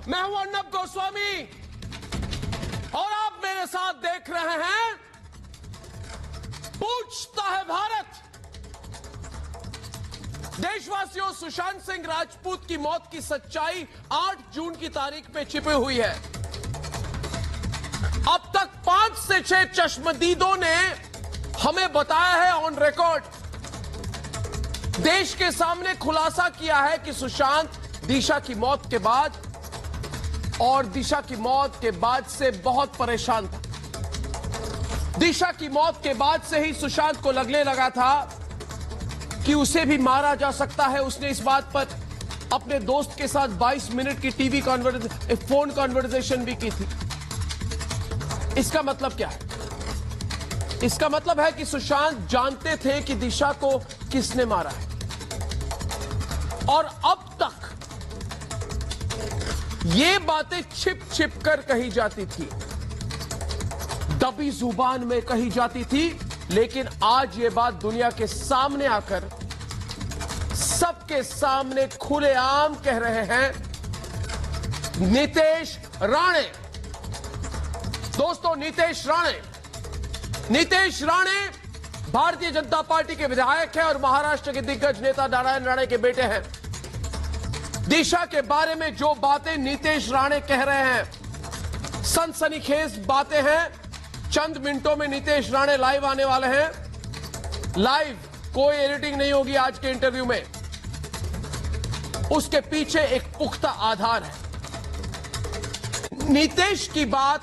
मैं हूं अर्नब गोस्वामी और आप मेरे साथ देख रहे हैं पूछता है भारत। देशवासियों, सुशांत सिंह राजपूत की मौत की सच्चाई 8 जून की तारीख में छिपी हुई है। अब तक 5 से 6 चश्मदीदों ने हमें बताया है ऑन रिकॉर्ड, देश के सामने खुलासा किया है कि सुशांत दिशा की मौत के बाद और दिशा की मौत के बाद से बहुत परेशान था। दिशा की मौत के बाद से ही सुशांत को लगने लगा था कि उसे भी मारा जा सकता है। उसने इस बात पर अपने दोस्त के साथ 22 मिनट की फोन कॉन्वर्सेशन भी की थी। इसका मतलब क्या है? इसका मतलब है कि सुशांत जानते थे कि दिशा को किसने मारा है और अब तक ये बातें छिप छिप कर कही जाती थी, दबी जुबान में कही जाती थी, लेकिन आज ये बात दुनिया के सामने आकर सबके सामने खुलेआम कह रहे हैं नीतेश राणे। दोस्तों, नीतेश राणे भारतीय जनता पार्टी के विधायक हैं और महाराष्ट्र के दिग्गज नेता नारायण राणे के बेटे हैं। दिशा के बारे में जो बातें नीतेश राणे कह रहे हैं सनसनीखेज बातें हैं। चंद मिनटों में नीतेश राणे लाइव आने वाले हैं। लाइव, कोई एडिटिंग नहीं होगी आज के इंटरव्यू में। उसके पीछे एक पुख्ता आधार है। नीतेश की बात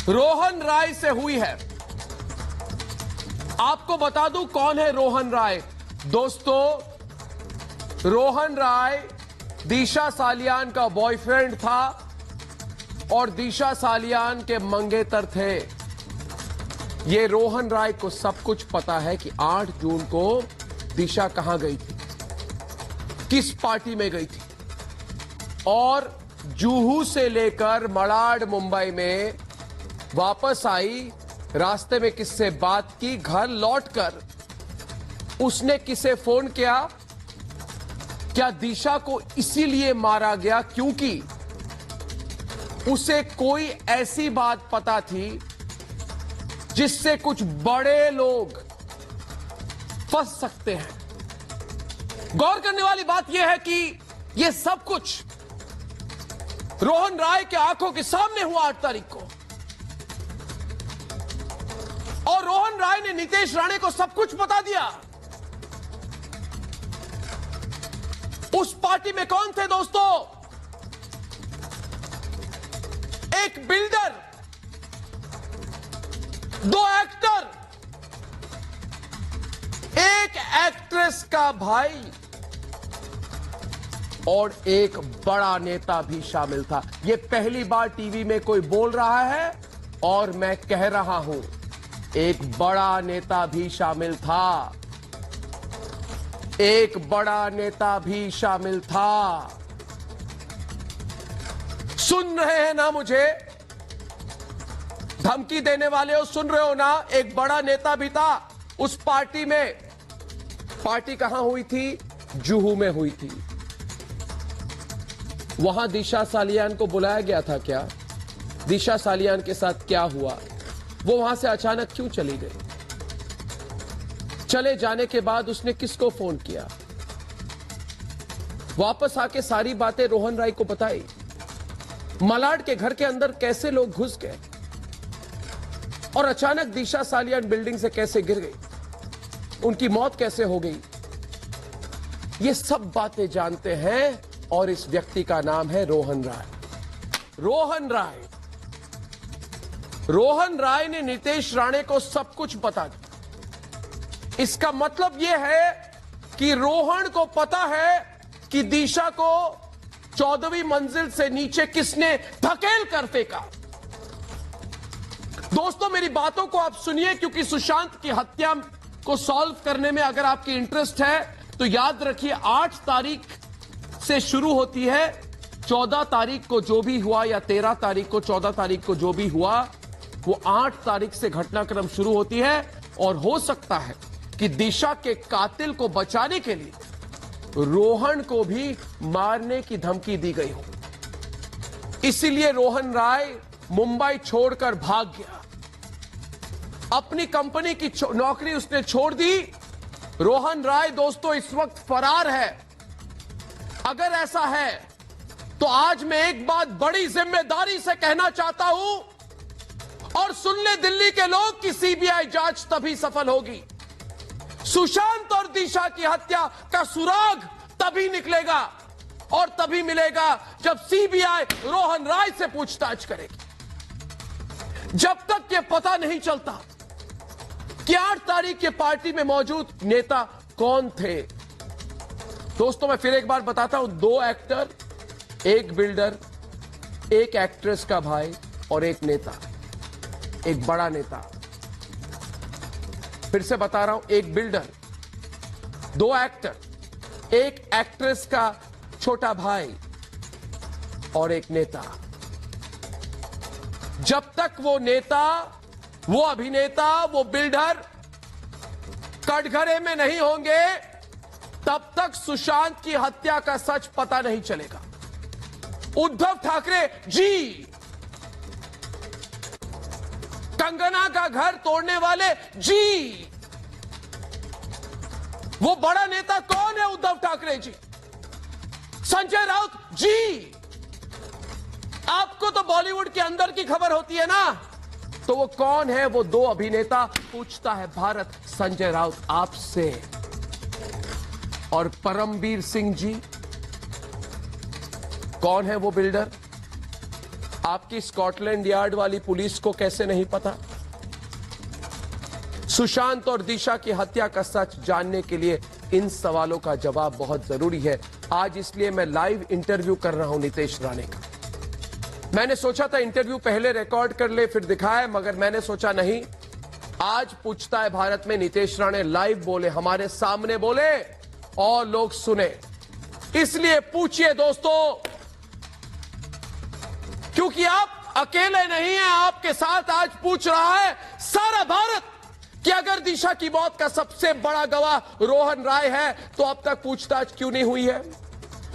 रोहन राय से हुई है। आपको बता दूं कौन है रोहन राय। दोस्तों, रोहन राय दिशा सालियान का बॉयफ्रेंड था और दिशा सालियान के मंगेतर थे। ये रोहन राय को सब कुछ पता है कि 8 जून को दिशा कहां गई थी, किस पार्टी में गई थी और जुहू से लेकर मलाड मुंबई में वापस आई। रास्ते में किससे बात की, घर लौटकर उसने किसे फोन किया। क्या दिशा को इसीलिए मारा गया क्योंकि उसे कोई ऐसी बात पता थी जिससे कुछ बड़े लोग फंस सकते हैं? गौर करने वाली बात यह है कि यह सब कुछ रोहन राय के आंखों के सामने हुआ 8 तारीख को और रोहन राय ने नीतेश राणे को सब कुछ बता दिया। उस पार्टी में कौन थे दोस्तों? एक बिल्डर, 2 एक्टर, एक एक्ट्रेस का भाई और एक बड़ा नेता भी शामिल था। यह पहली बार टीवी में कोई बोल रहा है और मैं कह रहा हूं, एक बड़ा नेता भी शामिल था। एक बड़ा नेता भी शामिल था। सुन रहे हैं ना मुझे? धमकी देने वाले हो, सुन रहे हो ना? एक बड़ा नेता भी था उस पार्टी में। पार्टी कहां हुई थी? जुहू में हुई थी। वहां दिशा सालियान को बुलाया गया था क्या? दिशा सालियान के साथ क्या हुआ? वो वहां से अचानक क्यों चली गई? चले जाने के बाद उसने किसको फोन किया? वापस आके सारी बातें रोहन राय को बताई। मलाड के घर के अंदर कैसे लोग घुस गए और अचानक दिशा सालियान बिल्डिंग से कैसे गिर गई, उनकी मौत कैसे हो गई, ये सब बातें जानते हैं और इस व्यक्ति का नाम है रोहन राय। रोहन राय ने नीतेश राणे को सब कुछ बता दिया। इसका मतलब यह है कि रोहन को पता है कि दिशा को 14वीं मंजिल से नीचे किसने धकेल कर फेंका। दोस्तों, मेरी बातों को आप सुनिए, क्योंकि सुशांत की हत्या को सॉल्व करने में अगर आपकी इंटरेस्ट है तो याद रखिए 8 तारीख से शुरू होती है। 14 तारीख को जो भी हुआ या 13 तारीख को 14 तारीख को जो भी हुआ वो 8 तारीख से घटनाक्रम शुरू होती है और हो सकता है कि दिशा के कातिल को बचाने के लिए रोहन को भी मारने की धमकी दी गई हो। इसीलिए रोहन राय मुंबई छोड़कर भाग गया। अपनी कंपनी की नौकरी उसने छोड़ दी। रोहन राय दोस्तों इस वक्त फरार है। अगर ऐसा है तो आज मैं एक बात बड़ी जिम्मेदारी से कहना चाहता हूं और सुन ले दिल्ली के लोग कि सीबीआई जांच तभी सफल होगी, सुशांत और दिशा की हत्या का सुराग तभी निकलेगा और तभी मिलेगा जब सीबीआई रोहन राय से पूछताछ करेगी। जब तक यह पता नहीं चलता कि 8 तारीख के पार्टी में मौजूद नेता कौन थे। दोस्तों मैं फिर एक बार बताता हूं, 2 एक्टर, एक बिल्डर, एक एक्ट्रेस का भाई और एक नेता, एक बड़ा नेता। फिर से बता रहा हूं, एक बिल्डर, 2 एक्टर, एक एक्ट्रेस का छोटा भाई और एक नेता। जब तक वो नेता, वो अभिनेता, वो बिल्डर कटघरे में नहीं होंगे तब तक सुशांत की हत्या का सच पता नहीं चलेगा। उद्धव ठाकरे जी, कंगना का घर तोड़ने वाले जी, वो बड़ा नेता कौन है? उद्धव ठाकरे जी। संजय राउत जी, आपको तो बॉलीवुड के अंदर की खबर होती है ना, तो वो कौन है? वो 2 अभिनेता। पूछता है भारत संजय राउत आपसे। और परमवीर सिंह जी, कौन है वो बिल्डर? आपकी स्कॉटलैंड यार्ड वाली पुलिस को कैसे नहीं पता? सुशांत और दिशा की हत्या का सच जानने के लिए इन सवालों का जवाब बहुत जरूरी है। आज इसलिए मैं लाइव इंटरव्यू कर रहा हूं नीतीश राणे का। मैंने सोचा था इंटरव्यू पहले रिकॉर्ड कर ले फिर दिखाए, मगर मैंने सोचा नहीं, आज पूछता है भारत में नीतीश राणे लाइव बोले, हमारे सामने बोले और लोग सुने। इसलिए पूछिए दोस्तों, क्योंकि आप अकेले नहीं हैं, आपके साथ आज पूछ रहा है सारा भारत कि अगर दिशा की मौत का सबसे बड़ा गवाह रोहन राय है तो अब तक पूछताछ क्यों नहीं हुई है?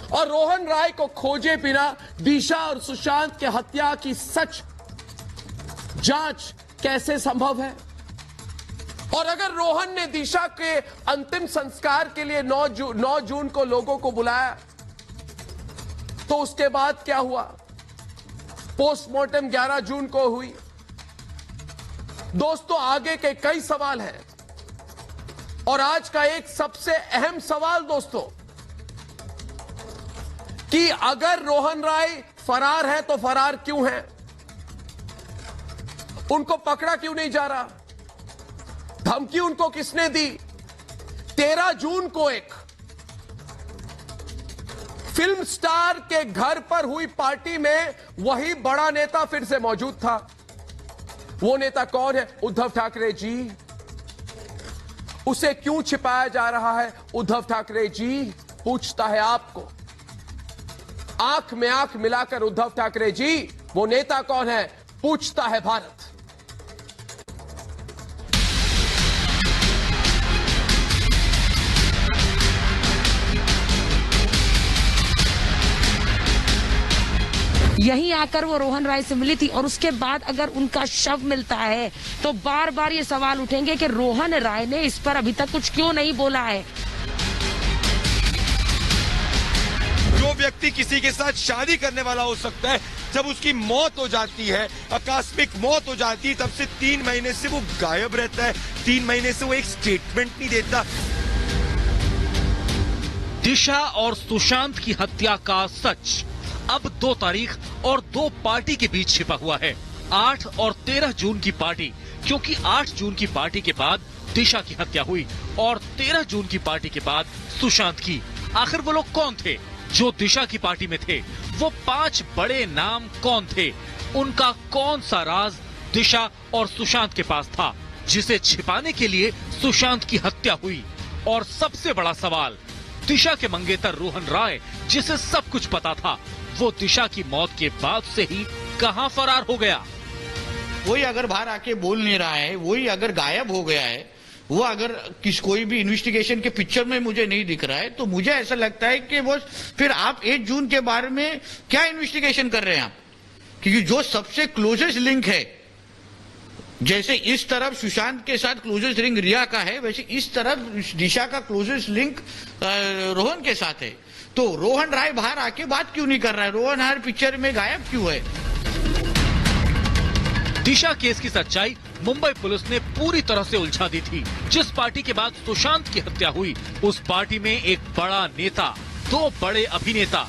और रोहन राय को खोजे बिना दिशा और सुशांत के हत्या की सच जांच कैसे संभव है? और अगर रोहन ने दिशा के अंतिम संस्कार के लिए 9 जून को लोगों को बुलाया तो उसके बाद क्या हुआ? पोस्टमार्टम 11 जून को हुई। दोस्तों आगे के कई सवाल हैं और आज का एक सबसे अहम सवाल दोस्तों, कि अगर रोहन राय फरार है तो फरार क्यों है? उनको पकड़ा क्यों नहीं जा रहा? धमकी उनको किसने दी? 13 जून को एक फिल्म स्टार के घर पर हुई पार्टी में वही बड़ा नेता फिर से मौजूद था। वो नेता कौन है? उद्धव ठाकरे जी। उसे क्यों छिपाया जा रहा है? उद्धव ठाकरे जी पूछता है आपको। आंख में आंख मिलाकर उद्धव ठाकरे जी, वो नेता कौन है? पूछता है भारत। यहीं आकर वो रोहन राय से मिली थी और उसके बाद अगर उनका शव मिलता है तो बार बार ये सवाल उठेंगे कि रोहन राय ने इस पर अभी तक कुछ क्यों नहीं बोला है। जो व्यक्ति किसी के साथ शादी करने वाला हो सकता है, जब उसकी मौत हो जाती है, आकस्मिक मौत हो जाती है, तब से 3 महीने से वो गायब रहता है। 3 महीने से वो एक स्टेटमेंट नहीं देता। दिशा और सुशांत की हत्या का सच अब 2 तारीख और 2 पार्टी के बीच छिपा हुआ है। 8 और 13 जून की पार्टी, क्योंकि 8 जून की पार्टी के बाद दिशा की हत्या हुई और 13 जून की पार्टी के बाद सुशांत की। आखिर वो लोग कौन थे जो दिशा की पार्टी में थे? वो 5 बड़े नाम कौन थे? उनका कौन सा राज दिशा और सुशांत के पास था जिसे छिपाने के लिए सुशांत की हत्या हुई? और सबसे बड़ा सवाल, दिशा के मंगेतर रोहन राय, जिसे सब कुछ पता था, वो दिशा की मौत के बाद से ही कहां फरार हो गया? वही अगर बाहर आके बोल नहीं रहा है, वही अगर गायब हो गया है, वो अगर कोई भी इन्वेस्टिगेशन के पिक्चर में मुझे नहीं दिख रहा है, तो मुझे ऐसा लगता है कि वो फिर आप 8 जून के बारे में क्या इन्वेस्टिगेशन कर रहे हैं आप? क्योंकि जो सबसे क्लोजेस्ट लिंक है, जैसे इस तरफ सुशांत के साथ क्लोजेस्ट लिंक रिया का है, वैसे इस तरफ दिशा का क्लोजेस्ट लिंक रोहन के साथ है। तो रोहन राय बाहर आके बात क्यों नहीं कर रहा है? रोहन हर पिक्चर में गायब क्यों है? दिशा केस की सच्चाई मुंबई पुलिस ने पूरी तरह से उलझा दी थी। जिस पार्टी के बाद सुशांत की हत्या हुई, उस पार्टी में एक बड़ा नेता, 2 बड़े अभिनेता,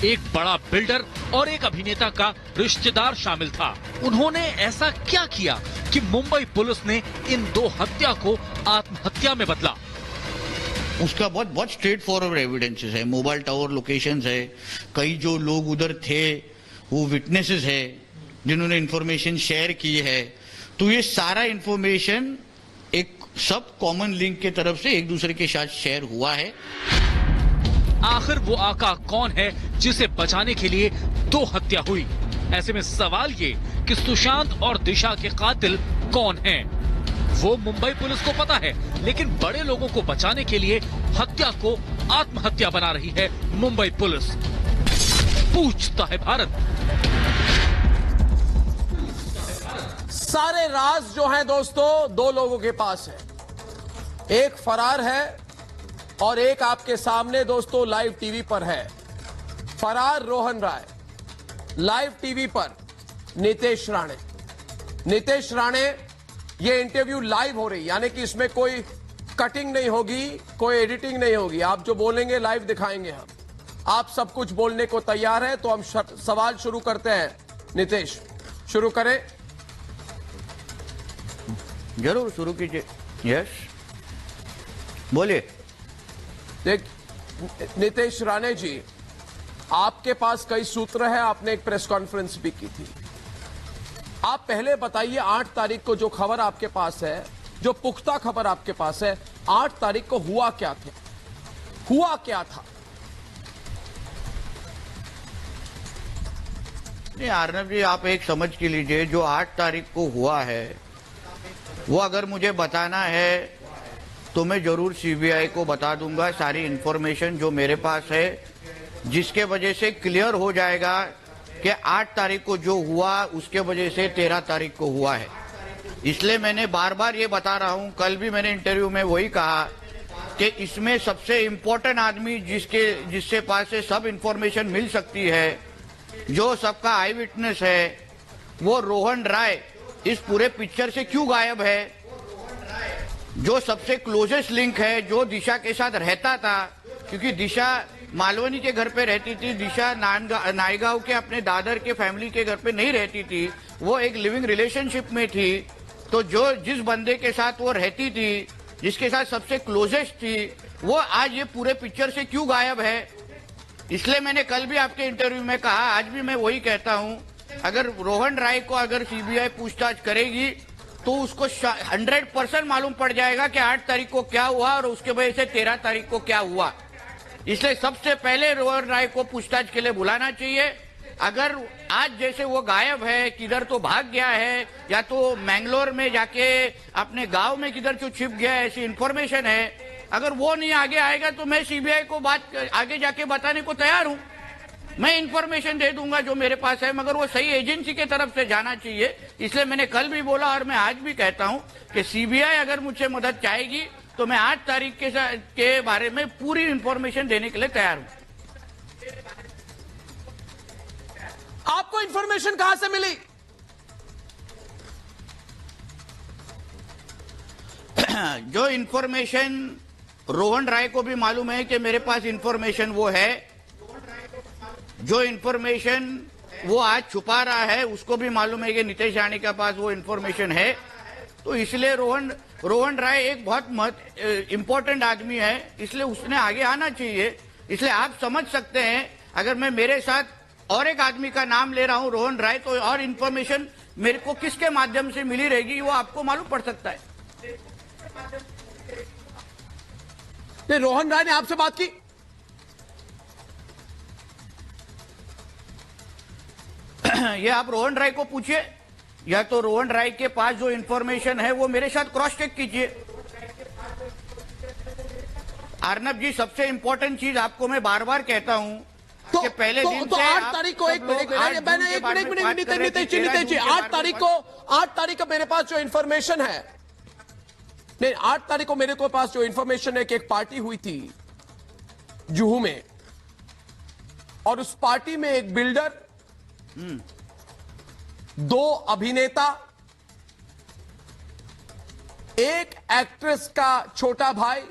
एक बड़ा बिल्डर और एक अभिनेता का रिश्तेदार शामिल था। उन्होंने ऐसा क्या किया कि मुंबई पुलिस ने इन 2 हत्या को आत्महत्या में बदला? उसका बहुत स्ट्रेट फॉरवर्ड एविडेंसेस है, मोबाइल टावर लोकेशंस है, कई जो लोग उधर थे वो विटनेसेस है जिन्होंने इंफॉर्मेशन शेयर की है। तो ये सारा इंफॉर्मेशन एक सब कॉमन लिंक के तरफ से एक दूसरे के साथ शेयर हुआ है। आखिर वो आका कौन है जिसे बचाने के लिए 2 हत्या हुई? ऐसे में सवाल ये कि सुशांत और दिशा के कातिल कौन हैं? वो मुंबई पुलिस को पता है, लेकिन बड़े लोगों को बचाने के लिए हत्या को आत्महत्या बना रही है मुंबई पुलिस। पूछता है भारत। सारे राज जो हैं दोस्तों 2 लोगों के पास है। एक फरार है और एक आपके सामने दोस्तों लाइव टीवी पर है। फरार रोहन राय, लाइव टीवी पर नितेश राणे। नितेश राणे, ये इंटरव्यू लाइव हो रही, यानी कि इसमें कोई कटिंग नहीं होगी, कोई एडिटिंग नहीं होगी। आप जो बोलेंगे लाइव दिखाएंगे हम। आप सब कुछ बोलने को तैयार है तो हम सवाल शुरू करते हैं। नितेश, शुरू करें। जरूर शुरू कीजिए। यस, बोलिए। देख नितेश राणे जी, आपके पास कई सूत्र है, आपने एक प्रेस कॉन्फ्रेंस भी की थी। आप पहले बताइए 8 तारीख को जो खबर आपके पास है, जो पुख्ता खबर आपके पास है, 8 तारीख को हुआ क्या था? हुआ क्या था? नहीं अर्नब जी, आप एक समझ के लीजिए, जो 8 तारीख को हुआ है वो अगर मुझे बताना है तो मैं जरूर सीबीआई को बता दूंगा सारी इंफॉर्मेशन जो मेरे पास है, जिसके वजह से क्लियर हो जाएगा कि 8 तारीख को जो हुआ उसके वजह से 13 तारीख को हुआ है। इसलिए मैंने बार बार ये बता रहा हूं, कल भी मैंने इंटरव्यू में वही कहा कि इसमें सबसे इंपॉर्टेंट आदमी जिससे पास से सब इंफॉर्मेशन मिल सकती है, जो सबका आई विटनेस है, वो रोहन राय इस पूरे पिक्चर से क्यों गायब है? जो सबसे क्लोजेस्ट लिंक है, जो दिशा के साथ रहता था, क्योंकि दिशा मालवनी के घर पे रहती थी, दिशा नायगांव के अपने दादर के फैमिली के घर पे नहीं रहती थी, वो एक लिविंग रिलेशनशिप में थी। तो जो जिस बंदे के साथ वो रहती थी, जिसके साथ सबसे क्लोजेस्ट थी, वो आज ये पूरे पिक्चर से क्यों गायब है? इसलिए मैंने कल भी आपके इंटरव्यू में कहा, आज भी मैं वही कहता हूं, अगर रोहन राय को अगर सीबीआई पूछताछ करेगी तो उसको 100% मालूम पड़ जाएगा कि 8 तारीख को क्या हुआ और उसके वजह से 13 तारीख को क्या हुआ। इसलिए सबसे पहले रोहन राय को पूछताछ के लिए बुलाना चाहिए। अगर आज जैसे वो गायब है, किधर तो भाग गया है, या तो मैंगलोर में जाके अपने गांव में किधर तो छिप गया है, ऐसी इंफॉर्मेशन है। अगर वो नहीं आगे आएगा तो मैं सीबीआई को बात आगे जाके बताने को तैयार हूं। मैं इंफॉर्मेशन दे दूंगा जो मेरे पास है, मगर वो सही एजेंसी के तरफ से जाना चाहिए। इसलिए मैंने कल भी बोला और मैं आज भी कहता हूं कि सीबीआई अगर मुझसे मदद चाहेगी तो मैं 8 तारीख के बारे में पूरी इंफॉर्मेशन देने के लिए तैयार हूं। आपको इंफॉर्मेशन कहां से मिली? जो इंफॉर्मेशन रोहन राय को भी मालूम है कि मेरे पास इंफॉर्मेशन वो है, जो इंफॉर्मेशन वो आज छुपा रहा है उसको भी मालूम है कि नितेश राणे के पास वो इंफॉर्मेशन है। तो इसलिए रोहन राय एक बहुत इंपॉर्टेंट आदमी है, इसलिए उसने आगे आना चाहिए। इसलिए आप समझ सकते हैं, अगर मैं मेरे साथ और एक आदमी का नाम ले रहा हूं रोहन राय, तो और इंफॉर्मेशन मेरे को किसके माध्यम से मिली रहेगी वो आपको मालूम पड़ सकता है। रोहन राय ने आपसे बात की? ये आप रोहन राय को पूछिए, या तो रोहन राय के पास जो इंफॉर्मेशन है वो मेरे साथ क्रॉस चेक कीजिए। अर्नब जी, सबसे इंपॉर्टेंट चीज आपको मैं बार बार कहता हूं तो कि पहले दिन तो से 8 आप तारीख को सब एक लोग मिनट 8 मैंने जून के एक बारे मिनट में बात कर रहे थे, नितेश जी 13 जून के 8 बारे तारीख में को 8 तारीख को मेरे पास जो इंफॉर्मेशन है, नहीं 8 तारीख को मेरे को पास जो इंफॉर्मेशन है कि एक पार्टी हुई थी जुहू में, और उस पार्टी में एक बिल्डर, 2 अभिनेता, एक एक्ट्रेस का छोटा भाई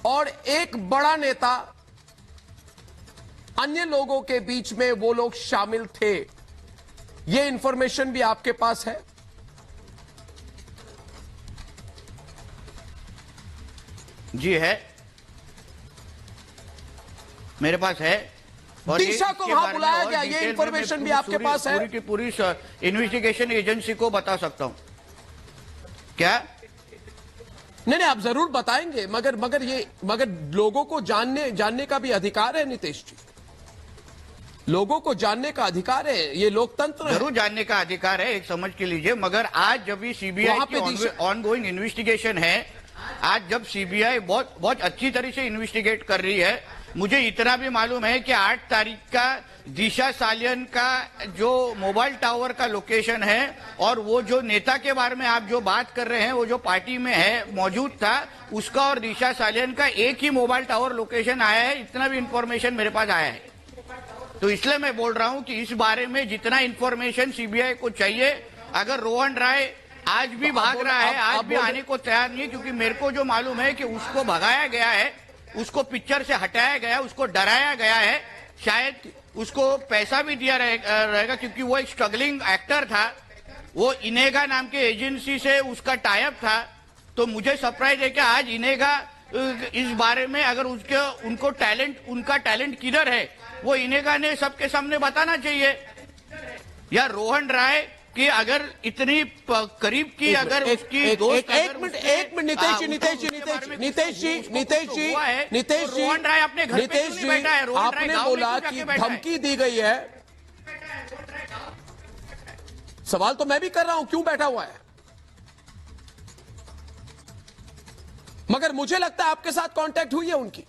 और एक बड़ा नेता, अन्य लोगों के बीच में वो लोग शामिल थे। ये इंफॉर्मेशन भी आपके पास है? जी है, मेरे पास है। और दिशा को इसके वहां बारे में बुलाया और गया, ये डिटेल में इंफॉर्मेशन मैं भी आपके पास है? पूरी की पूरी इन्वेस्टिगेशन एजेंसी को बता सकता हूं। क्या? नहीं आप जरूर बताएंगे, मगर लोगों को जानने का भी अधिकार है नितेश जी, लोगों को जानने का अधिकार है, ये लोकतंत्र है। जरूर जानने का अधिकार है, एक समझ के लीजिए। मगर आज जब भी सीबीआई की ऑनगोइंग इन्वेस्टिगेशन है, आज जब सीबीआई बहुत अच्छी तरह से इन्वेस्टिगेट कर रही है, मुझे इतना भी मालूम है कि 8 तारीख का दिशा सालियन का जो मोबाइल टावर का लोकेशन है, और वो जो नेता के बारे में आप जो बात कर रहे हैं, वो जो पार्टी में है मौजूद था, उसका और दिशा सालियन का एक ही मोबाइल टावर लोकेशन आया है। इतना भी इंफॉर्मेशन मेरे पास आया है। तो इसलिए मैं बोल रहा हूं कि इस बारे में जितना इंफॉर्मेशन सीबीआई को चाहिए, अगर रोहन राय आज भी भाग रहा है, आज भी आने को तैयार नहीं है, क्योंकि मेरे को जो मालूम है कि उसको भगाया गया है, उसको पिक्चर से हटाया गया, उसको डराया गया है, शायद उसको पैसा भी दिया रहेगा, क्योंकि वो एक स्ट्रगलिंग एक्टर था, वो इनेगा नाम के एजेंसी से उसका टाइप था। तो मुझे सरप्राइज है कि आज इनेगा इस बारे में, अगर उनका टैलेंट किधर है, वो इनेगा ने सबके सामने बताना चाहिए। या रोहन राय कि अगर इतनी करीब की अगर उसकी दोस्त एक मिनट नितेश जी रोहन राय अपने घर पे क्यों नहीं बैठा है? रोहन राय आपने गांव में बोला क्यों कि जाके बैठा है? धमकी दी गई है, सवाल तो मैं भी कर रहा हूं, क्यों बैठा हुआ है? मगर मुझे लगता है आपके साथ कांटेक्ट हुई है उनकी।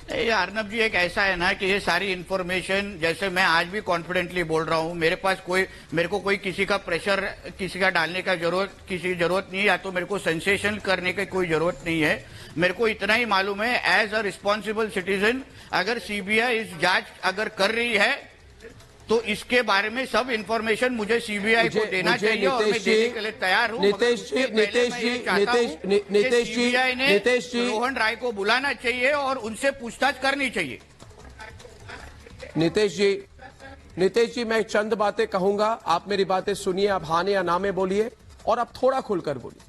अर्नब जी, एक ऐसा है ना कि ये सारी इंफॉर्मेशन, जैसे मैं आज भी कॉन्फिडेंटली बोल रहा हूं, मेरे को कोई किसी का प्रेशर, किसी का डालने का जरूरत नहीं है, या तो मेरे को सेंसेशन करने की कोई जरूरत नहीं है। मेरे को इतना ही मालूम है, एज अ रिस्पॉन्सिबल सिटीजन, अगर सीबीआई इस जांच अगर कर रही है, तो इसके बारे में सब इंफॉर्मेशन मुझे सीबीआई को देना चाहिए, और मैं देने के लिए तैयार हूं। नितेश जी, रोहन राय को बुलाना चाहिए और उनसे पूछताछ करनी चाहिए। नितेश जी, मैं चंद बातें कहूंगा, आप मेरी बातें सुनिए, आप हाँ या ना में बोलिए, और आप थोड़ा खुलकर बोलिए।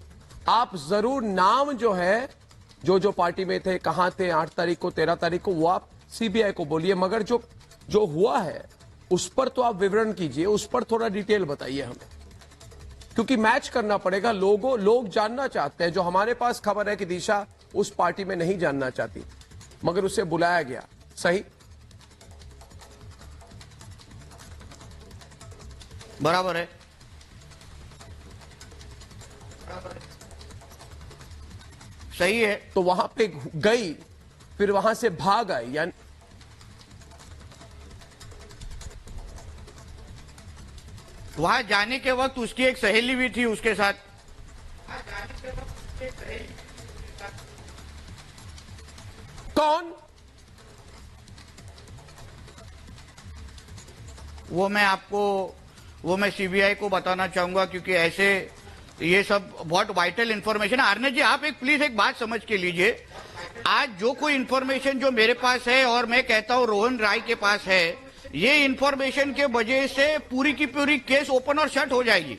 आप जरूर नाम जो है, जो पार्टी में थे, कहां थे, 8 तारीख को, 13 तारीख को, वो आप सीबीआई को बोलिए, मगर जो हुआ है उस पर तो आप विवरण कीजिए, उस पर थोड़ा डिटेल बताइए हमें, क्योंकि मैच करना पड़ेगा। लोग जानना चाहते हैं। जो हमारे पास खबर है कि दिशा उस पार्टी में नहीं जानना चाहती, मगर उसे बुलाया गया, सही? बराबर है। सही है। तो वहां पे गई, फिर वहां से भाग आई, यानी वहां जाने के वक्त उसकी एक सहेली भी थी उसके साथ। कौन? वो मैं सीबीआई को बताना चाहूंगा, क्योंकि ऐसे ये सब बहुत वाइटल इंफॉर्मेशन है। आर्ने जी, आप प्लीज एक बात समझ के लीजिए। आज जो कोई इंफॉर्मेशन जो मेरे पास है, और मैं कहता हूं रोहन राय के पास है, ये इंफॉर्मेशन के वजह से पूरी की पूरी केस ओपन और शट हो जाएगी।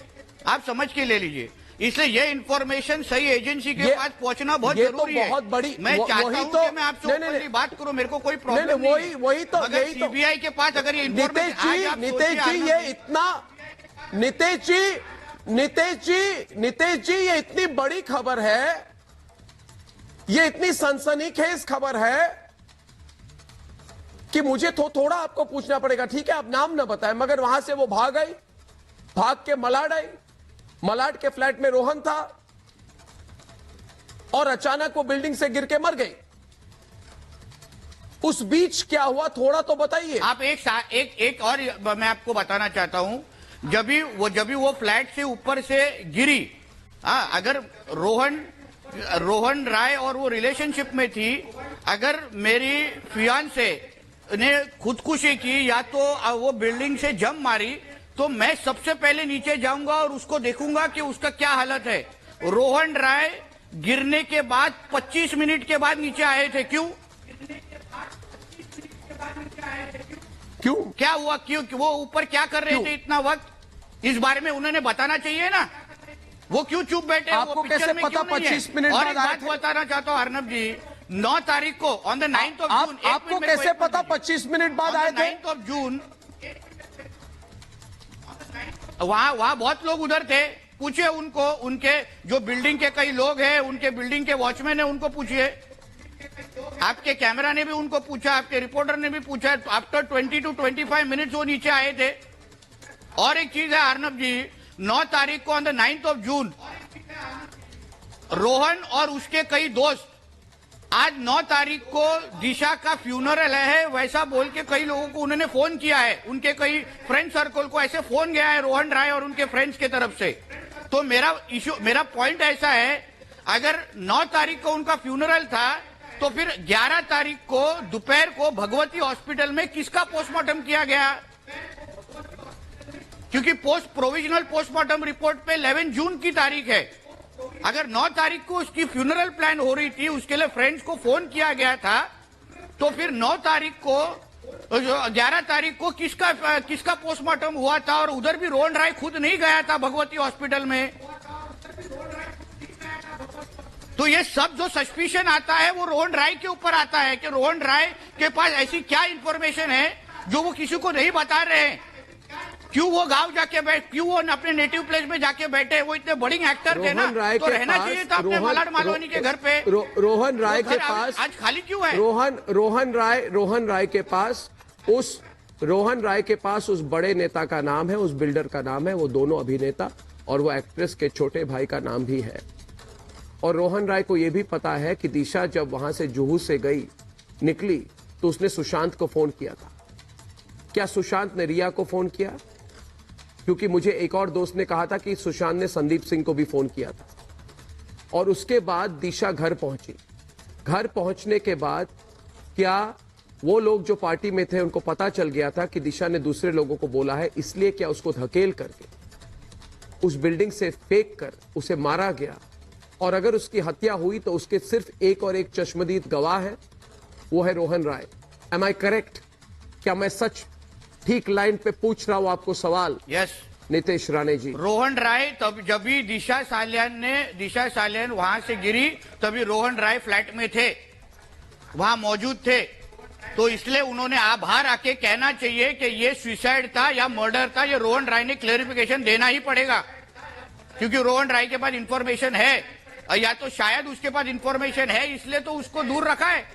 आप समझ के ले लीजिए। इसलिए ये इंफॉर्मेशन सही एजेंसी के पास पहुंचना बहुत जरूरी है। बहुत बड़ी, मैं चाहता हूं तो, कि मैं आपसे ओपनली बात करूं, मेरे को कोई प्रॉब्लम नहीं, नहीं है। वही तो सीबीआई के पास अगर ये नितेश जी, ये इतनी बड़ी खबर है, ये इतनी सनसनीखेज खबर है कि मुझे थोड़ा आपको पूछना पड़ेगा। ठीक है, आप नाम ना बताएं, मगर वहां से वो भाग आई, भाग के मलाड आई, मलाड के फ्लैट में रोहन था और अचानक वो बिल्डिंग से गिर के मर गई। उस बीच क्या हुआ थोड़ा तो बताइए। आप एक और मैं आपको बताना चाहता हूं, जब भी वो फ्लैट से ऊपर से गिरी, अगर रोहन राय और वो रिलेशनशिप में थी, अगर मेरी फियांसे ने खुदकुशी की या तो वो बिल्डिंग से जंप मारी, तो मैं सबसे पहले नीचे जाऊंगा और उसको देखूंगा कि उसका क्या हालत है। रोहन राय गिरने के बाद 25 मिनट के बाद नीचे आए थे। क्यों क्या हुआ? क्यों वो ऊपर क्या कर रहे थे इतना वक्त? इस बारे में उन्होंने बताना चाहिए ना। वो क्यों चुप बैठे? आपको कैसे पता 25 मिनट और बाद एक आए बात थे? बताना चाहता हूँ अर्नब जी, 9 तारीख को on the 9th of June, आपको कैसे पता 25 मिनट बाद आए थे? 9th ऑफ जून वहां बहुत लोग उधर थे। पूछिए उनको, उनके जो बिल्डिंग के कई लोग हैं, उनके बिल्डिंग के वॉचमैन है, उनको पूछिए। आपके कैमरा ने भी उनको पूछा, आपके रिपोर्टर ने भी पूछा। आफ्टर 20 to 25 मिनट्स वो नीचे आए थे। और एक चीज है अर्नब जी, 9 तारीख को on the 9th of June Rohan और उसके कई दोस्त, आज 9 तारीख को दिशा का फ्यूनरल है वैसा बोल के कई लोगों को उन्होंने फोन किया है। उनके कई फ्रेंड सर्कल को ऐसे फोन गया है रोहन राय और उनके फ्रेंड्स के तरफ से। तो मेरा पॉइंट ऐसा है, अगर 9 तारीख को उनका फ्यूनरल था तो फिर 11 तारीख को दोपहर को भगवती हॉस्पिटल में किसका पोस्टमार्टम किया गया? क्योंकि प्रोविजनल पोस्टमार्टम रिपोर्ट पे 11 जून की तारीख है। अगर 9 तारीख को उसकी फ्यूनरल प्लान हो रही थी, उसके लिए फ्रेंड्स को फोन किया गया था, तो फिर 9 तारीख को 11 तारीख को किसका पोस्टमार्टम हुआ था? और उधर भी रोहन राय खुद नहीं गया था भगवती हॉस्पिटल में। तो ये सब जो सस्पिशन आता है वो रोहन राय के ऊपर आता है कि रोहन राय के पास ऐसी क्या इंफॉर्मेशन है जो वो किसी को नहीं बता रहे हैं। क्यों वो गांव जाके क्यों वो अपने नेटिव प्लेस में जाके बैठे? वो इतने बड़ी एक्टर थे ना, तो रहना चाहिए था अपने मलाड मालवानी के घर पे। रोहन राय के पास आज खाली क्यों है? रोहन राय के पास उस बड़े नेता का नाम है, उस बिल्डर का नाम है, वो दोनों अभिनेता, और वो एक्ट्रेस के छोटे भाई का नाम भी है। और रोहन राय को यह भी पता है कि दिशा जब वहां से जुहू से निकली तो उसने सुशांत को फोन किया था। क्या सुशांत ने रिया को फोन किया? क्योंकि मुझे एक और दोस्त ने कहा था कि सुशांत ने संदीप सिंह को भी फोन किया था। और उसके बाद दिशा घर पहुंची। घर पहुंचने के बाद क्या वो लोग जो पार्टी में थे उनको पता चल गया था कि दिशा ने दूसरे लोगों को बोला है, इसलिए क्या उसको धकेल करके उस बिल्डिंग से फेंक कर उसे मारा गया? और अगर उसकी हत्या हुई तो उसके सिर्फ एक और एक चश्मदीद गवाह है, वो है Rohan Rai. Am I correct? क्या मैं सच ठीक लाइन पे पूछ रहा हूं आपको सवाल? यस नितेश राणे जी। रोहन राय तब जब भी दिशा सालियान वहां से गिरी तभी रोहन राय फ्लैट में थे, वहां मौजूद थे। तो इसलिए उन्होंने बाहर आके कहना चाहिए कि ये सुसाइड था या मर्डर था। ये रोहन राय ने क्लेरिफिकेशन देना ही पड़ेगा, क्योंकि रोहन राय के पास इंफॉर्मेशन है, या तो शायद उसके पास इंफॉर्मेशन है इसलिए तो उसको दूर रखा है,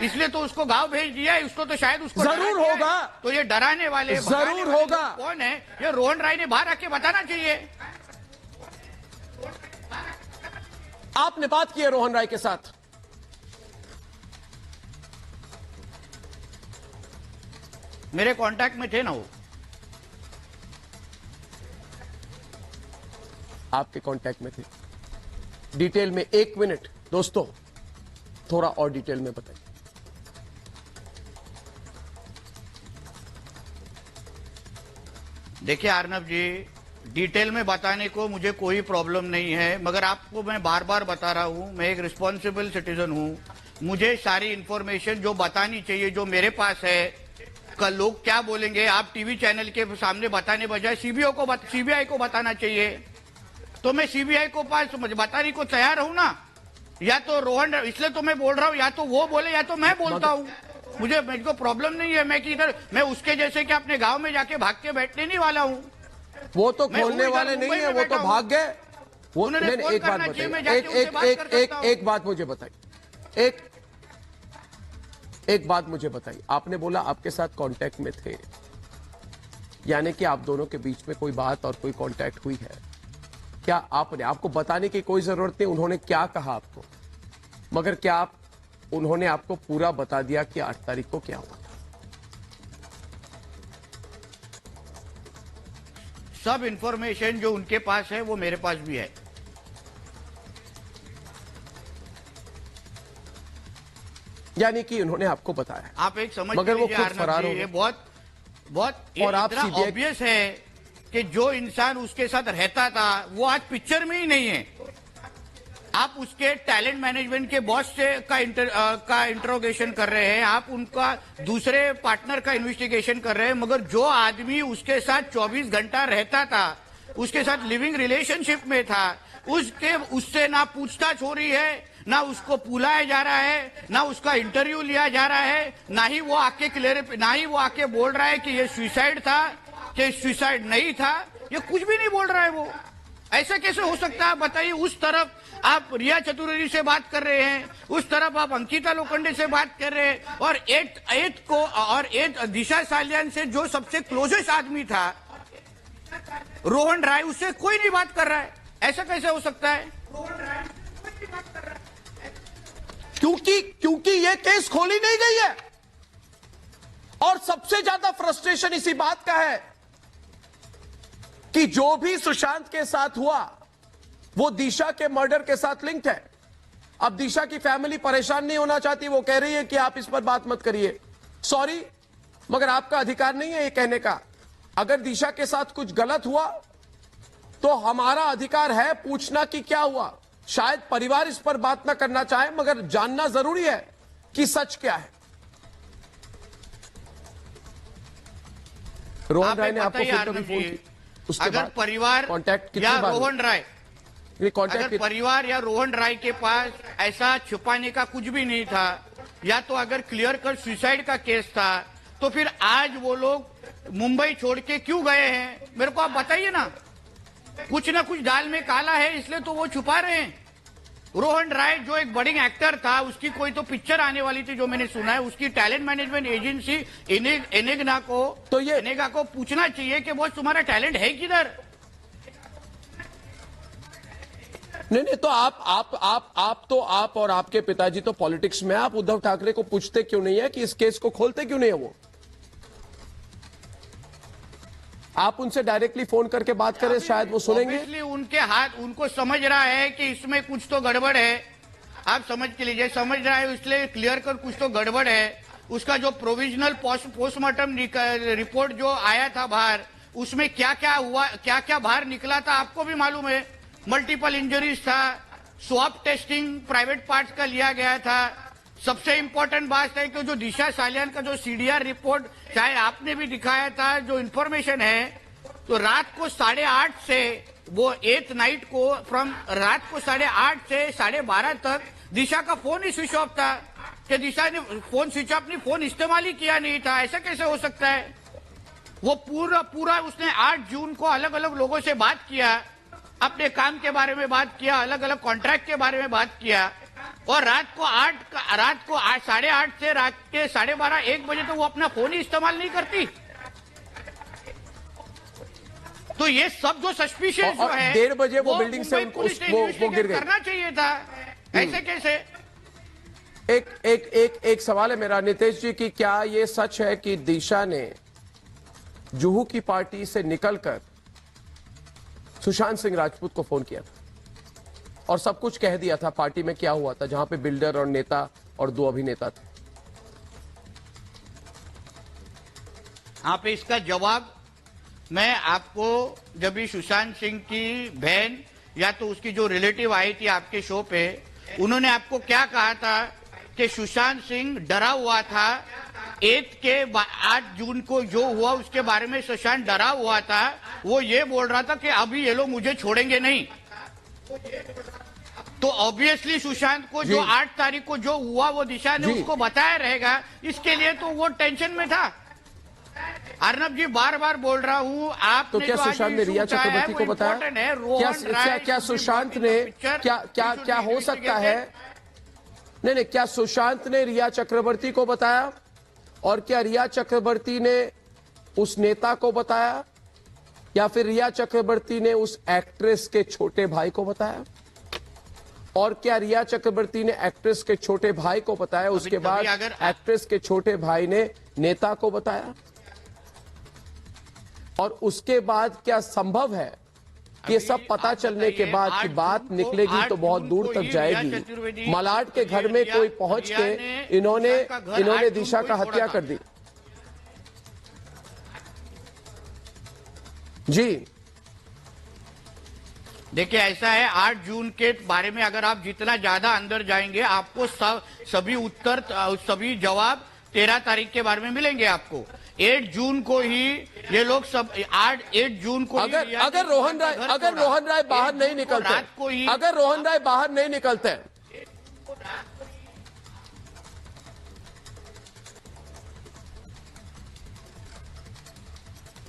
इसलिए तो उसको गांव भेज दिया है। उसको तो शायद उसको जरूर होगा। तो ये डराने वाले जरूर होगा। कौन है? ये रोहन राय ने बाहर आके बताना चाहिए। आपने बात की है रोहन राय के साथ? मेरे कांटेक्ट में थे ना वो। आपके कांटेक्ट में थे? डिटेल में 1 मिनट दोस्तों, थोड़ा और डिटेल में बताइए। देखिए अर्नब जी, डिटेल में बताने को मुझे कोई प्रॉब्लम नहीं है, मगर आपको मैं बार बार बता रहा हूं, मैं एक रिस्पॉन्सिबल सिटीजन हूं। मुझे सारी इंफॉर्मेशन जो बतानी चाहिए, जो मेरे पास है, कल लोग क्या बोलेंगे आप टीवी चैनल के सामने बताने बजाय सीबीआई को बताना चाहिए। तो मैं सीबीआई को पास बताने को तैयार हूं ना। या तो रोहन, इसलिए तो मैं बोल रहा हूं, या तो वो बोले या तो मैं बोलता हूं। मुझको प्रॉब्लम नहीं है। मैं उसके जैसे कि अपने गांव में जाके भाग के बैठने नहीं वाला हूं। वो तो खोलने वाले नहीं है, वो तो भाग गए। वो नहीं, एक बात बताइए, एक बात मुझे बताइए, एक बात मुझे बताइए। आपने बोला आपके साथ कांटेक्ट में थे, यानी कि आप दोनों के बीच में कोई बात और कोई कांटेक्ट हुई है। क्या आपने, आपको बताने की कोई जरूरत नहीं उन्होंने क्या कहा आपको, मगर क्या उन्होंने आपको पूरा बता दिया कि 8 तारीख को क्या हुआ? सब इंफॉर्मेशन जो उनके पास है वो मेरे पास भी है। यानी कि उन्होंने आपको बताया, आप एक समझ मगर वो लीजिए खुद अर्नब फरार जी, हो ये गए। बहुत और आप इतना CBI ऑब्वियस है कि जो इंसान उसके साथ रहता था वो आज पिक्चर में ही नहीं है। आप उसके टैलेंट मैनेजमेंट के बॉस से का इंट्रोगेशन कर रहे हैं, आप उनका दूसरे पार्टनर का इन्वेस्टिगेशन कर रहे हैं, मगर जो आदमी उसके साथ 24 घंटा रहता था, उसके साथ लिविंग रिलेशनशिप में था, उससे ना पूछताछ हो रही है, ना उसको बुलाया जा रहा है, ना उसका इंटरव्यू लिया जा रहा है, ना ही वो आके बोल रहा है कि ये सुसाइड था कि सुसाइड नहीं था, ये कुछ भी नहीं बोल रहा है वो। ऐसा कैसे हो सकता है बताइए? उस तरफ आप रिया चतुर्वेदी से बात कर रहे हैं, उस तरफ आप अंकिता लोखंडे से बात कर रहे हैं, और एट दिशा सालियान से जो सबसे क्लोजेस्ट आदमी था रोहन राय, उससे कोई नहीं बात कर रहा है। ऐसा कैसे हो सकता है? क्योंकि ये केस खोली नहीं गई है। और सबसे ज्यादा फ्रस्ट्रेशन इसी बात का है कि जो भी सुशांत के साथ हुआ वो दिशा के मर्डर के साथ लिंक्ड है। अब दिशा की फैमिली परेशान नहीं होना चाहती, वो कह रही है कि आप इस पर बात मत करिए, सॉरी, मगर आपका अधिकार नहीं है ये कहने का। अगर दिशा के साथ कुछ गलत हुआ तो हमारा अधिकार है पूछना कि क्या हुआ। शायद परिवार इस पर बात ना करना चाहे, मगर जानना जरूरी है कि सच क्या है। रोहन राय ने आपको फिर कभी फोन किया? उसके अगर बाद परिवार कांटेक्ट या रोहन राय, कांटेक्ट परिवार या रोहन राय के पास ऐसा छुपाने का कुछ भी नहीं था, या तो अगर क्लियर कट सुसाइड का केस था, तो फिर आज वो लोग मुंबई छोड़ के क्यों गए हैं? मेरे को आप बताइए ना। कुछ ना कुछ दाल में काला है, इसलिए तो वो छुपा रहे हैं। रोहन राय जो एक बडिंग एक्टर था, उसकी कोई तो पिक्चर आने वाली थी जो मैंने सुना है, उसकी टैलेंट मैनेजमेंट एजेंसी एनेगा को पूछना चाहिए कि बॉस तुम्हारा टैलेंट है किधर? नहीं तो आप और आपके पिताजी तो पॉलिटिक्स में, आप उद्धव ठाकरे को पूछते क्यों नहीं है कि इस केस को खोलते क्यों नहीं है? वो आप उनसे डायरेक्टली फोन करके बात करें, शायद वो सुनेंगे। इसलिए उनके हाथ, उनको समझ रहा है कि इसमें कुछ तो गड़बड़ है। आप समझ के लीजिए, समझ रहा है, इसलिए क्लियर कर कुछ तो गड़बड़ है। उसका जो प्रोविजनल पोस्टमार्टम रिपोर्ट जो आया था बाहर, उसमें क्या क्या हुआ, क्या क्या बाहर निकला था आपको भी मालूम है। मल्टीपल इंजरीज था, स्वैब टेस्टिंग प्राइवेट पार्ट्स का लिया गया था। सबसे इंपॉर्टेंट बात है कि जो दिशा सालियान का जो CDR रिपोर्ट, चाहे आपने भी दिखाया था, जो इंफॉर्मेशन है, तो रात को 8:30 से वो 8th नाइट को रात को 8:30 से 12:30 तक दिशा का फोन ही स्विच ऑफ था, कि दिशा ने फोन स्विच ऑफ नहीं, फोन इस्तेमाल ही किया नहीं था। ऐसा कैसे हो सकता है? वो पूरा उसने 8 जून को अलग अलग लोगों से बात किया, अपने काम के बारे में बात किया, अलग अलग कॉन्ट्रैक्ट के बारे में बात किया, और रात को 8:30 से रात के 12:30-1 बजे तो वो अपना फोन ही इस्तेमाल नहीं करती। तो ये सब जो सस्पिशियस जो है, 1:30 बजे वो बिल्डिंग से वो गिर गए। करना चाहिए था। ऐसे कैसे? एक सवाल है मेरा नितेश जी की, क्या ये सच है कि दिशा ने जुहू की पार्टी से निकलकर सुशांत सिंह राजपूत को फोन किया था और सब कुछ कह दिया था पार्टी में क्या हुआ था, जहां पे बिल्डर और नेता और 2 अभिनेता थे? यहाँ पे इसका जवाब मैं आपको, जब भी सुशांत सिंह की बहन या तो उसकी जो रिलेटिव आई थी आपके शो पे, उन्होंने आपको क्या कहा था कि सुशांत सिंह डरा हुआ था। 8 जून को जो हुआ उसके बारे में सुशांत डरा हुआ था। वो ये बोल रहा था कि अभी ये लोग मुझे छोड़ेंगे नहीं। तो ऑब्वियसली सुशांत को जो 8 तारीख को जो हुआ वो दिशा ने उसको बताया रहेगा, इसके लिए तो वो टेंशन में था। अर्नब जी बार बार बोल रहा हूँ, आप तो क्या सुशांत ने रिया चक्रवर्ती को बताया? क्या सुशांत ने क्या हो सकता है? नहीं, क्या सुशांत ने रिया चक्रवर्ती को बताया? और क्या रिया चक्रवर्ती ने उस नेता को बताया? या फिर रिया चक्रवर्ती ने उस एक्ट्रेस के छोटे भाई को बताया? और क्या रिया चक्रवर्ती ने एक्ट्रेस के छोटे भाई को बताया, उसके बाद एक्ट्रेस के छोटे भाई ने नेता को बताया? और उसके बाद क्या संभव है कि ये सब पता चलने के बाद की बात निकलेगी तो बहुत दूर तक जाएगी? मलाड के घर में कोई पहुंच के इन्होंने दिशा का हत्या कर दी। जी देखिए, ऐसा है, 8 जून के बारे में अगर आप जितना ज्यादा अंदर जाएंगे आपको सभी उत्तर, सभी जवाब 13 तारीख के बारे में मिलेंगे आपको। 8 जून को ही ये लोग सब 8 जून को अगर रोहन राय बाहर नहीं निकलते, अगर रोहन राय बाहर नहीं निकलते,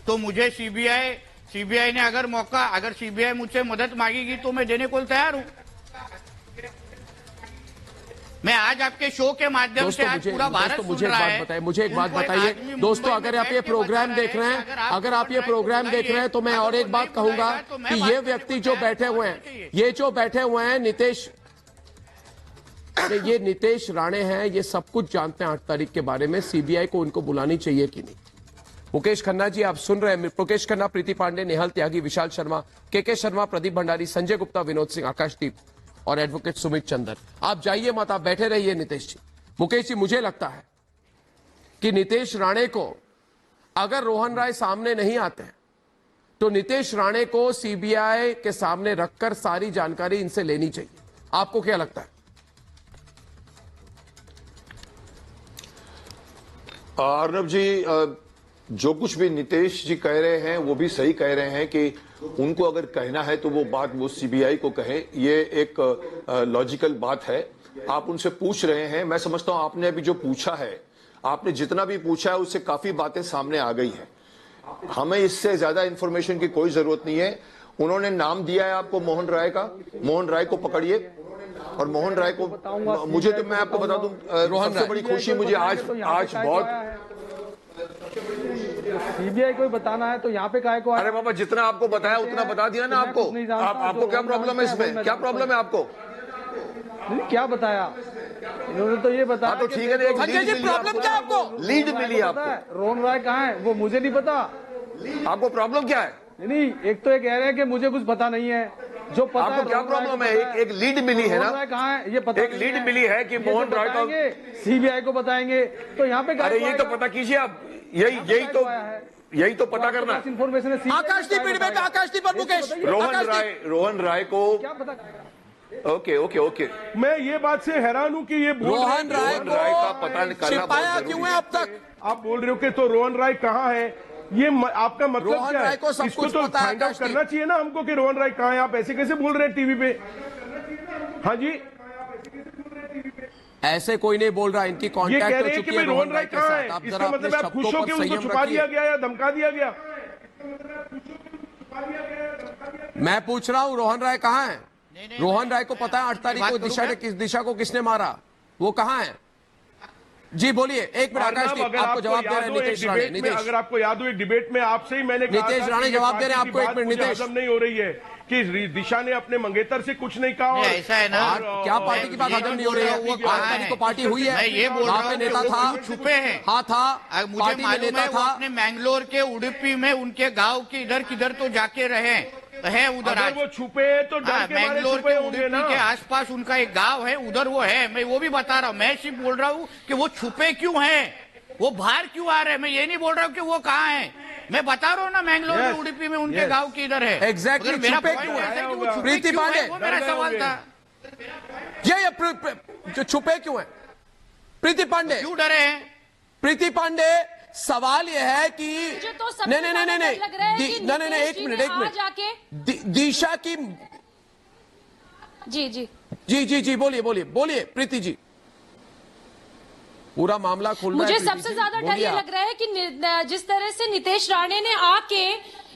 तो मुझे सीबीआई ने अगर सीबीआई मुझसे मदद मांगेगी तो मैं देने को तैयार हूं। मैं आज आपके शो के माध्यम से आज पूरा भारत सुन रहा है। मुझे एक बात बताइए दोस्तों, अगर आप ये प्रोग्राम देख रहे हैं, अगर आप ये प्रोग्राम देख रहे हैं तो मैं और एक बात कहूंगा कि ये व्यक्ति जो बैठे हुए हैं, ये जो बैठे हुए हैं ये नीतेश राणे हैं, ये सब कुछ जानते हैं 8 तारीख के बारे में। सीबीआई को उनको बुलानी चाहिए कि नहीं? मुकेश खन्ना जी आप सुन रहे हैं, मुकेश खन्ना, प्रीति पांडे, नेहल त्यागी, विशाल शर्मा, के शर्मा, प्रदीप भंडारी, संजय गुप्ता, विनोद सिंह, आकाशदीप और एडवोकेट सुमित चंदन। आप जाइए मत, आप बैठे रहिए नीतीश जी। मुकेश जी, मुझे लगता है कि नीतेश राणे को अगर रोहन राय सामने नहीं आते हैं तो नीतेश राणे को सीबीआई के सामने रखकर सारी जानकारी इनसे लेनी चाहिए। आपको क्या लगता है? अर्नब जी, जो कुछ भी नीतीश जी कह रहे हैं वो भी सही कह रहे हैं कि उनको अगर कहना है तो वो बात वो सीबीआई को कहें। ये एक लॉजिकल बात है। आप उनसे पूछ रहे हैं, मैं समझता हूं आपने अभी जो पूछा है, आपने जितना भी पूछा है उससे काफी बातें सामने आ गई हैं। हमें इससे ज्यादा इंफॉर्मेशन की कोई जरूरत नहीं है। उन्होंने नाम दिया है आपको मोहन राय का, मोहन राय को पकड़िए और मोहन राय को मुझे तो मैं आपको बता दूं, सबसे बड़ी खुशी मुझे आज बहुत सीबीआई को बताना है तो यहाँ पे काहे को? अरे बाबा, जितना आपको बताया उतना बता दिया ना आपको। आपको क्या प्रॉब्लम है इसमें? क्या प्रॉब्लम है आपको? नहीं, क्या बताया इन्होंने? तो ये बताया तो ठीक है, प्रॉब्लम क्या आपको? लीड मिली आपको। रोहन राय कहाँ है वो मुझे नहीं पता। आपको प्रॉब्लम क्या है? नहीं, एक तो ये कह रहे हैं कि मुझे कुछ पता नहीं है। जो पता आपको क्या प्रॉब्लम है? एक लीड मिली है ना, कहाँ है ये पता? एक लीड मिली है कि मोहन राय को सीबीआई को बताएंगे तो यहाँ पे। अरे यही तो पता कीजिए आप, यही तो पता करना। इन्फॉर्मेशन है। आकाशदीप पर मुकेश, रोहन राय को क्या पता? ओके। मैं ये बात से हैरान हूं कि ये रोहन राय का पता निकालना छिपाया क्यों है अब तक? आप बोल रहे हो कि तो रोहन राय कहाँ है, ये आपका मतलब रोहन क्या राय है? को सब इसको कुछ तो पता है, फाइंड आउट करना चाहिए ना हमको कि रोहन राय कहाँ है। आप ऐसे कैसे बोल रहे हैं टीवी पे? हाँ जी, ऐसे कोई नहीं बोल रहा, इनकी ये कांटेक्ट कह हो रहे हैं चुकी कि है भाई रोहन राय कहाँ है, इसका मतलब आप खुश हो कि उनको छुपा दिया गया या धमका दिया गया? मैं पूछ रहा हूँ रोहन राय कहाँ है? रोहन राय को पता है 8 तारीख को दिशा को किसने मारा, वो कहाँ है? जी बोलिए, एक मिनट आकाशदीप, आपको जवाब दे रहे हैं नीतीश राणे। अगर आपको याद हो एक डिबेट में आपसे ही मैंने कहा नीतीश राणे जवाब दे रहे हैं आपको। एक मिनट नीतीश, हजम नहीं हो रही है कि दिशा ने अपने मंगेतर से कुछ नहीं कहा। ऐसा है ना, क्या पार्टी की बात हजम नहीं हो रही है? 8 तारीख को पार्टी हुई है, ये बोल वहाँ पे नेता था, छुपे हैं। हाँ था, मुझे मालूम है, वो अपने मैंगलोर के उडुपी में उनके गांव के इधर किधर तो जाके रहे है उधर। अगर वो छुपे तो डर के मारे मैंगलोर छुपे के होंगे ना। उडुपी के आसपास उनका एक गांव है, उधर वो है। मैं वो भी बता रहा हूँ। मैं सिर्फ बोल रहा हूँ कि वो छुपे क्यों हैं, वो बाहर क्यों आ रहे हैं। मैं ये नहीं बोल रहा हूँ कि वो कहाँ है। मैं बता रहा हूँ ना, मैंगलोर में उडुपी में उनके गांव की इधर है। एग्जैक्टली, छुपे क्यों है? प्रीति पांडे, वो मेरा सवाल था। ये जो छुपे क्यों है? प्रीति पांडे क्यों डरे हैं? प्रीति पांडे, सवाल यह है कि नहीं, एक मिनट, दिशा की जी बोलिए प्रीति जी, पूरा मामला खुल रहा है। मुझे सबसे ज्यादा डर ये लग रहा है कि जिस तरह से नीतेश राणे ने आके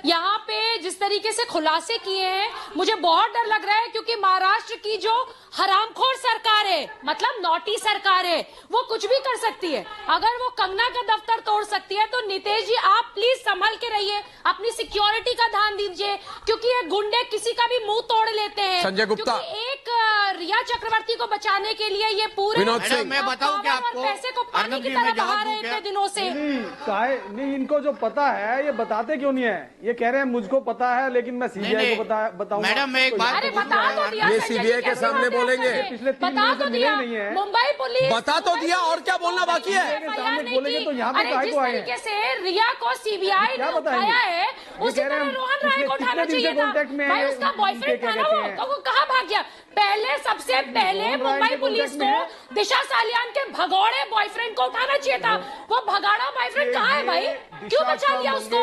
यहाँ पे जिस तरीके से खुलासे किए हैं मुझे बहुत डर लग रहा है, क्योंकि महाराष्ट्र की जो हरामखोर सरकार है, मतलब नॉटी सरकार है, वो कुछ भी कर सकती है। अगर वो कंगना का दफ्तर तोड़ सकती है तो नितेश जी आप प्लीज संभल के रहिए, अपनी सिक्योरिटी का ध्यान दीजिए, क्योंकि ये गुंडे किसी का भी मुंह तोड़ लेते हैं। संजय गुप्ता, एक रिया चक्रवर्ती को बचाने के लिए ये पूरे विनोद सिंह, मैं बताऊं क्या आपको, पैसे को पानी की तरह बहा रहे हैं इतने दिनों से। नहीं, इनको जो पता है ये बताते क्यों नहीं है? ये कह रहे हैं मुझको पता है लेकिन मैं सीबीआई को बताऊंगा। मैडम मैं एक बात अरे बता तो दिया, ये सीबीआई के सामने बोलेंगे। पिछले 3 बता महीने तो से दिया, मिले नहीं है। मुंबई पुलिस बता तो दिया, और क्या बोलना बाकी है? सामने बोलेंगे तो यहाँ पे अरे काहे जिस को आए हैं? तरीके से रिया को सीबीआई ने क्या बताएंगे? उठाया है, उसी कह रहे तरह हैं रोहन राय को पिछले उठाना कितने दिन चाहिए से था। कांटेक्ट में भाई है, उसका बॉयफ्रेंड था ना, क्या कहते हैं? तो वो कहाँ भाग गया? पहले सबसे पहले राय मुंबई के पुलिस कांटेक्ट में को दिशा सालियान के भगौड़े बॉयफ्रेंड को उठाना चाहिए था। वो भगाड़ा बॉयफ्रेंड कहाँ है भाई? क्यों बचा लिया उसको?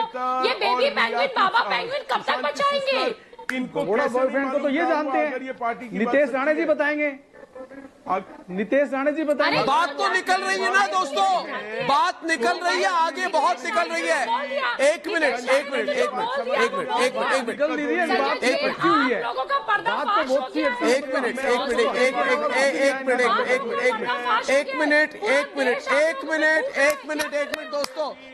ये बेबी पेंगुइन, बाबा पेंगुइन कब तक बचाएंगे? इनको घोड़ा बॉयफ्रेंड को तो ये जानते हैं, नितेश राणे जी बताएंगे। नितेश राणे जी बताएंगे। बात तो निकल रही है ना दोस्तों, बात निकल रही है, आगे बहुत निकल रही है। एक मिनट निकल दीजिए, बात एक मिनट, अच्छी हुई है, लोगों का बात तो पर्दाफाश बहुत हो सी गया अच्छी है। एक मिनट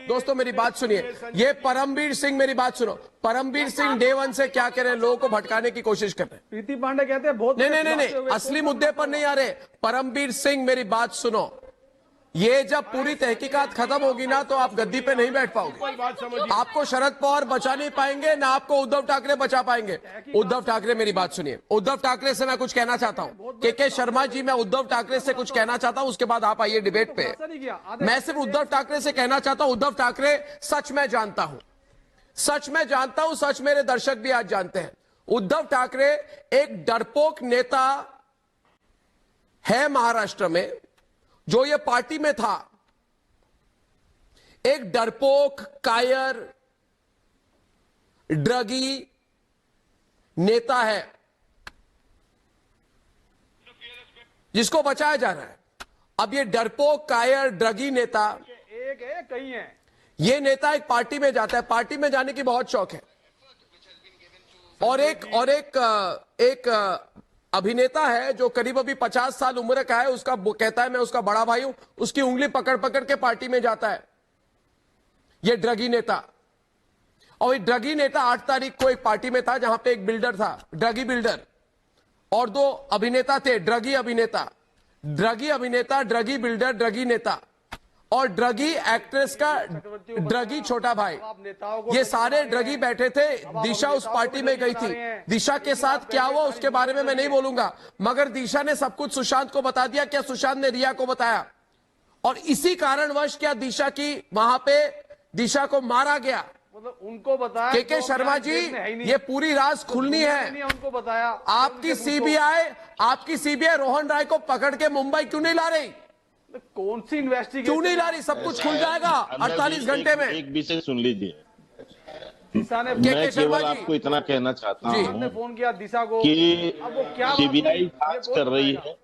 दोस्तों मेरी बात सुनिए। ये परमवीर सिंह, मेरी बात सुनो। परमवीर सिंह डे वन से क्या कर रहे हैं, लोगों को भटकाने की कोशिश कर रहे हैं। प्रीति पांडे कहते हैं बहुत नहीं, असली मुद्दे पर नहीं आ रहे। परमवीर सिंह मेरी बात सुनो, ये जब पूरी तहकीकात खत्म होगी ना तो आप गद्दी पे नहीं बैठ पाओगे। आपको शरद पवार बचा नहीं पाएंगे, ना आपको उद्धव ठाकरे बचा पाएंगे। उद्धव ठाकरे, मेरी बात सुनिए। उद्धव ठाकरे से मैं कुछ कहना चाहता हूं। के शर्मा जी, मैं उद्धव ठाकरे से कुछ कहना चाहता हूं, उसके बाद आप आइए डिबेट पे। मैं सिर्फ उद्धव ठाकरे से कहना चाहता हूं, उद्धव ठाकरे सच में जानता हूं, सच मेरे दर्शक भी आज जानते हैं। उद्धव ठाकरे एक डरपोक नेता है महाराष्ट्र में, जो ये पार्टी में था। एक डरपोक, कायर, ड्रगी नेता है जिसको बचाया जा रहा है। अब ये डरपोक, कायर, ड्रगी नेता एक है, कई है। ये नेता एक पार्टी में जाता है, पार्टी में जाने की बहुत शौक है। और एक अभिनेता है जो करीब अभी 50 साल उम्र का है, उसका कहता है मैं उसका बड़ा भाई हूं, उसकी उंगली पकड़ पकड़ के पार्टी में जाता है ये ड्रगी नेता। और ये ड्रगी नेता 8 तारीख को एक पार्टी में था जहां पे एक बिल्डर था, ड्रगी बिल्डर, और 2 अभिनेता थे, ड्रगी अभिनेता, ड्रगी बिल्डर, ड्रगी नेता, और ड्रगी एक्ट्रेस का ड्रगी छोटा भाई। ये सारे ड्रगी बैठे थे। दिशा उस पार्टी में गई थी। दिशा के साथ क्या हुआ उसके बारे में मैं नहीं बोलूंगा, मगर दिशा ने सब कुछ सुशांत को बता दिया। क्या सुशांत ने रिया को बताया? और इसी कारणवश क्या दिशा की वहां पे दिशा को मारा गया? मतलब उनको बताया। के शर्मा जी, ये पूरी राज खुलनी है। उनको बताया। आपकी सीबीआई रोहन राय को पकड़ के मुंबई क्यों नहीं ला रही? कौन सी इन्वेस्टिगेशन क्यों नहीं ला रही? सब कुछ खुल जाएगा 48 घंटे में। एक विषय सुन लीजिए। दिशा ने मैं केवल आपको इतना कहना चाहता हूँ फोन किया दिशा को कि अब वो क्या सीबीआई जांच कर रही है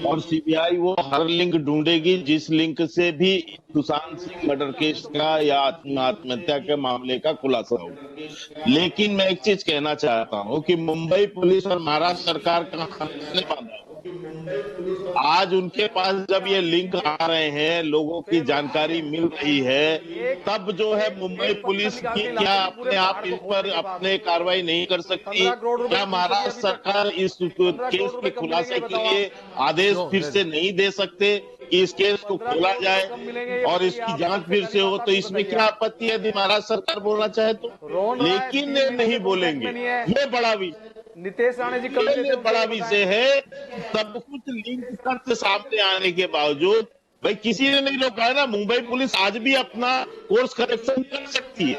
और सीबीआई वो हर लिंक ढूंढेगी जिस लिंक से भी सुशांत सिंह मर्डर केस का या आत्महत्या के मामले का खुलासा हो। लेकिन मैं एक चीज कहना चाहता हूँ कि मुंबई पुलिस और महाराष्ट्र सरकार का खाने बांधा। आज उनके पास जब ये लिंक आ रहे हैं, लोगों की जानकारी मिल रही है, तब जो है मुंबई पुलिस की क्या अपने आप इस पर अपने कार्रवाई नहीं कर सकती? क्या महाराष्ट्र सरकार इस केस के खुलासे के लिए आदेश फिर से नहीं दे सकते कि इस केस को खोला जाए और इसकी जांच फिर से हो? तो इसमें क्या आपत्ति है यदि महाराष्ट्र सरकार बोलना चाहे तो? लेकिन नहीं बोलेंगे। ये बड़ा नितेश राणे जी बड़ा विषय है। सब कुछ लिंक करके सामने आने के बावजूद भाई किसी ने नहीं रोका है ना। मुंबई पुलिस आज भी अपना कोर्स करेक्शन कर सकती है,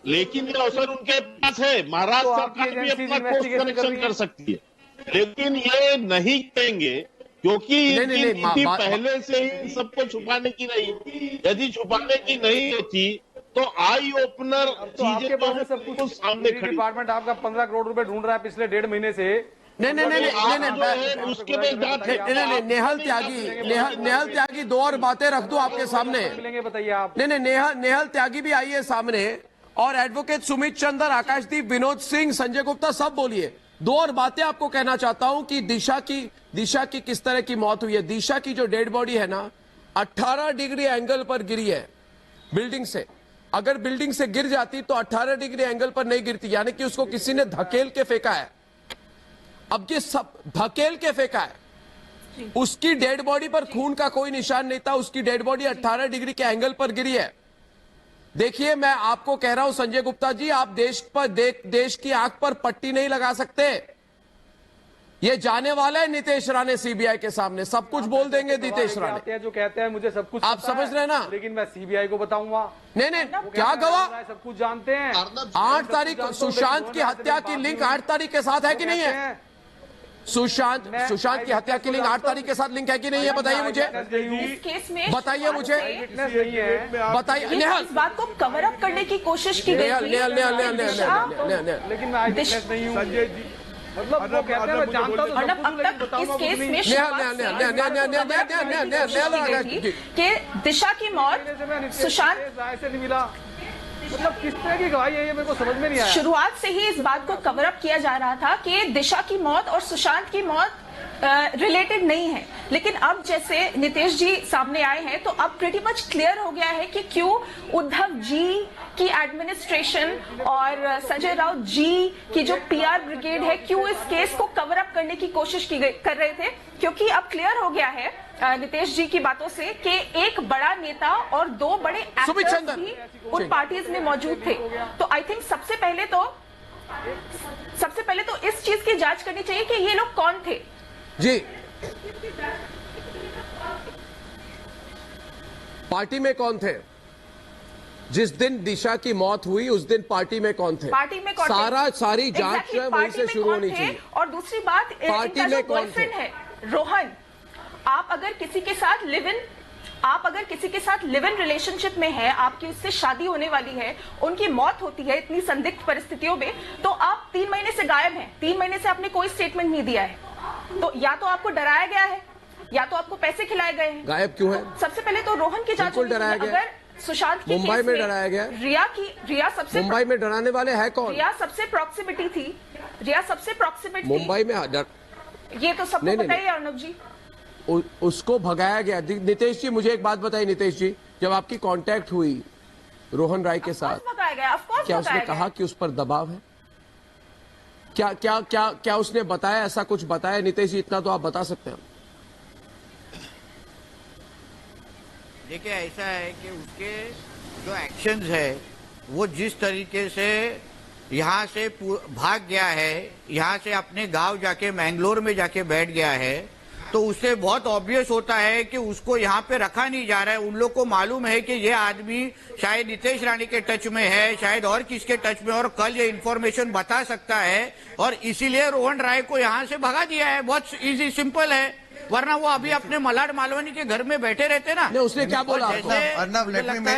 लेकिन ये अवसर उनके पास है। महाराष्ट्र सरकार भी अपना कोर्स करेक्शन कर सकती है, लेकिन ये नहीं करेंगे क्योंकि इनकी नीति पहले से ही सबको छुपाने की रही। यदि छुपाने की नहीं होती तो आई ओपनर तो आपके पास सब कुछ सामने खड़ी। डिपार्टमेंट आपका 15 करोड़ रुपए ढूंढ रहा है पिछले 1.5 महीने से। नहीं, नेहल त्यागी 2 और बातें रख दूं आपके सामने। मिलेंगे बताइए आप। नहीं, नेहल त्यागी भी आई है सामने और एडवोकेट सुमित चंद्र, आकाशदीप, विनोद सिंह, संजय गुप्ता, सब बोलिए। दो और बातें आपको कहना चाहता हूं कि दिशा की किस तरह की मौत हुई है। दिशा की जो डेड बॉडी है ना, 18 डिग्री एंगल पर गिरी है बिल्डिंग से। अगर बिल्डिंग से गिर जाती तो 18 डिग्री एंगल पर नहीं गिरती, यानी कि उसको किसी ने धकेल के फेंका है। अब ये सब धकेल के फेंका है। उसकी डेड बॉडी पर खून का कोई निशान नहीं था। उसकी डेड बॉडी 18 डिग्री के एंगल पर गिरी है। देखिए, मैं आपको कह रहा हूं संजय गुप्ता जी, आप देश की आंख पर पट्टी नहीं लगा सकते। ये जाने वाला है नीतीश राणे सीबीआई के सामने, सब कुछ बोल देंगे नीतीश राणे। जो कहते हैं मुझे सब कुछ आप समझ रहे हैं ना, लेकिन मैं सीबीआई को बताऊंगा। नहीं, क्या गवाह? सब कुछ जानते हैं। 8 तारीख सुशांत की हत्या की लिंक 8 तारीख के साथ है कि नहीं है? सुशांत की हत्या की लिंक 8 तारीख के साथ लिंक है कि नहीं है? बताइए मुझे, बताइए मुझे, बताइए। नेहल, इस बात को कवर अप करने की कोशिश की गई थी। लेकिन मैं नहीं हूं संजय जी, मतलब वो कहते हैं मैं जानता हूं। अब तक इस केस में कि दिशा की मौत सुशांत से नहीं मिला, मतलब किस तरह की गवाही है ये मेरे को समझ में नहीं आया। शुरुआत से ही इस बात को कवर अप किया जा रहा था कि दिशा की मौत और सुशांत की मौत रिलेटेड नहीं है, लेकिन अब जैसे नीतीश जी सामने आए हैं तो अब प्रीटी मच क्लियर हो गया है कि क्यों उद्धव जी की एडमिनिस्ट्रेशन और संजय राउत जी की जो पीआर ब्रिगेड है, क्यों इस केस को कवर अप करने की कोशिश कर रहे थे। क्योंकि अब क्लियर हो गया है नीतीश जी की बातों से कि एक बड़ा नेता और 2 बड़े एक्टर्स भी उन पार्टीज में मौजूद थे। तो आई थिंक सबसे पहले तो इस चीज की जांच करनी चाहिए कि ये लोग कौन थे। जी, पार्टी में कौन थे? जिस दिन दिशा की मौत हुई उस दिन पार्टी में कौन थे? पार्टी में कौन सारी जांच जो है वहीं से शुरू होनी चाहिए। और दूसरी बात, पार्टी में कौन थे? है रोहन, आप अगर किसी के साथ लिव इन रिलेशनशिप में है, आपकी उससे शादी होने वाली है, उनकी मौत होती है इतनी संदिग्ध परिस्थितियों में, तो आप 3 महीने से गायब हैं। 3 महीने से आपने कोई स्टेटमेंट नहीं दिया है। तो या तो आपको डराया गया है या तो आपको पैसे खिलाए गए हैं। गायब क्यों है? सबसे पहले तो रोहन की जांच डराया गया। अगर सुशांत की मुंबई में डराया गया, रिया सबसे मुंबई में डराने वाले है कौन? रिया सबसे प्रॉक्सिमिटी थी। मुंबई में ये तो सबको पता ही है अर्नब जी। उसको भगाया गया। नितेश जी, मुझे एक बात बताइए नितेश जी, जब आपकी कांटेक्ट हुई रोहन राय के साथ, क्या उसने कहा कि उस पर दबाव है? क्या उसने बताया, ऐसा कुछ बताया? नितेश जी, इतना तो आप बता सकते हैं। देखिए, ऐसा है कि उसके जो एक्शंस है वो जिस तरीके से यहाँ से भाग गया है, यहाँ से अपने गांव जाके मैंगलोर में जाके बैठ गया है, तो उससे बहुत ऑब्वियस होता है कि उसको यहाँ पे रखा नहीं जा रहा है। उन लोग को मालूम है कि ये आदमी शायद नीतीश राणे के टच में है, शायद और किसके टच में, और कल ये इन्फॉर्मेशन बता सकता है, और इसीलिए रोहन राय को यहाँ से भगा दिया है। बहुत इजी सिंपल है, वरना वो अभी अपने मलाड मालवानी के घर में बैठे रहते ना। उसने क्या बोला? लगता है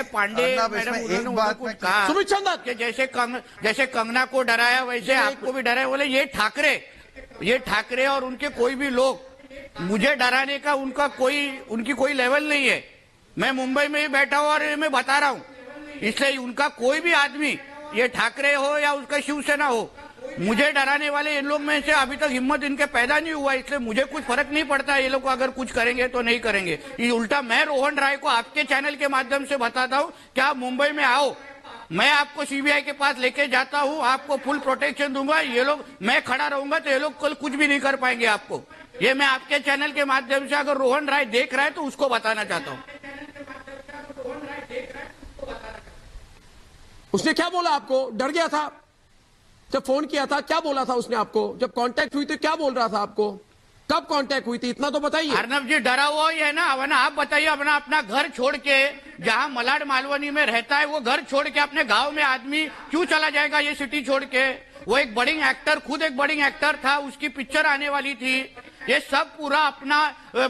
पांडे मैडम उन्होंने कुछ कहा कि जैसे कंगना को डराया वैसे आपको भी डराया। बोले ये ठाकरे और उनके कोई भी लोग, मुझे डराने का उनकी कोई लेवल नहीं है। मैं मुंबई में ही बैठा हूँ और मैं बता रहा हूँ, इसलिए उनका कोई भी आदमी, ये ठाकरे हो या उसका शिवसेना हो, मुझे डराने वाले इन लोग में से अभी तक हिम्मत इनके पैदा नहीं हुआ। इसलिए मुझे कुछ फर्क नहीं पड़ता ये लोग अगर कुछ करेंगे तो नहीं करेंगे। ये उल्टा मैं रोहन राय को आपके चैनल के माध्यम से बताता हूँ कि आप मुंबई में आओ, मैं आपको सीबीआई के पास लेके जाता हूँ, आपको फुल प्रोटेक्शन दूंगा। ये लोग, मैं खड़ा रहूंगा तो ये लोग कल कुछ भी नहीं कर पाएंगे आपको। ये मैं आपके चैनल के माध्यम से, अगर रोहन राय देख रहा है तो उसको बताना चाहता हूँ। उसने क्या बोला आपको? डर गया था जब फोन किया था? क्या बोला था उसने आपको? जब कांटेक्ट हुई थी क्या बोल रहा था आपको? कब कांटेक्ट हुई थी, इतना तो बताइए। अर्नब जी, डरा हुआ ही है ना, वरना आप बताइए। अपना घर छोड़ के, जहाँ मलाड मालवनी में रहता है, वो घर छोड़ के अपने गांव में आदमी क्यों चला जाएगा ये सिटी छोड़ के? वो एक बडिंग एक्टर, खुद एक बडिंग एक्टर था, उसकी पिक्चर आने वाली थी। ये सब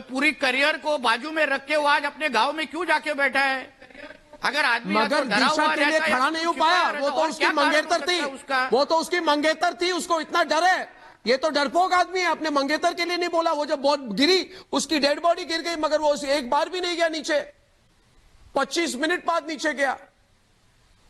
पूरी करियर को बाजू में रख के वो आज अपने गांव में क्यों जाके बैठा है? अगर आदमी मगर दिशा के लिए खड़ा नहीं हो पाया, वो तो उसकी मंगेतर थी, उसको इतना डर है। ये तो डरपोक आदमी है, अपने मंगेतर के लिए नहीं बोला। वो जब बहुत गिरी, उसकी डेड बॉडी गिर गई, मगर वो एक बार भी नहीं गया नीचे। 25 मिनट बाद नीचे गया।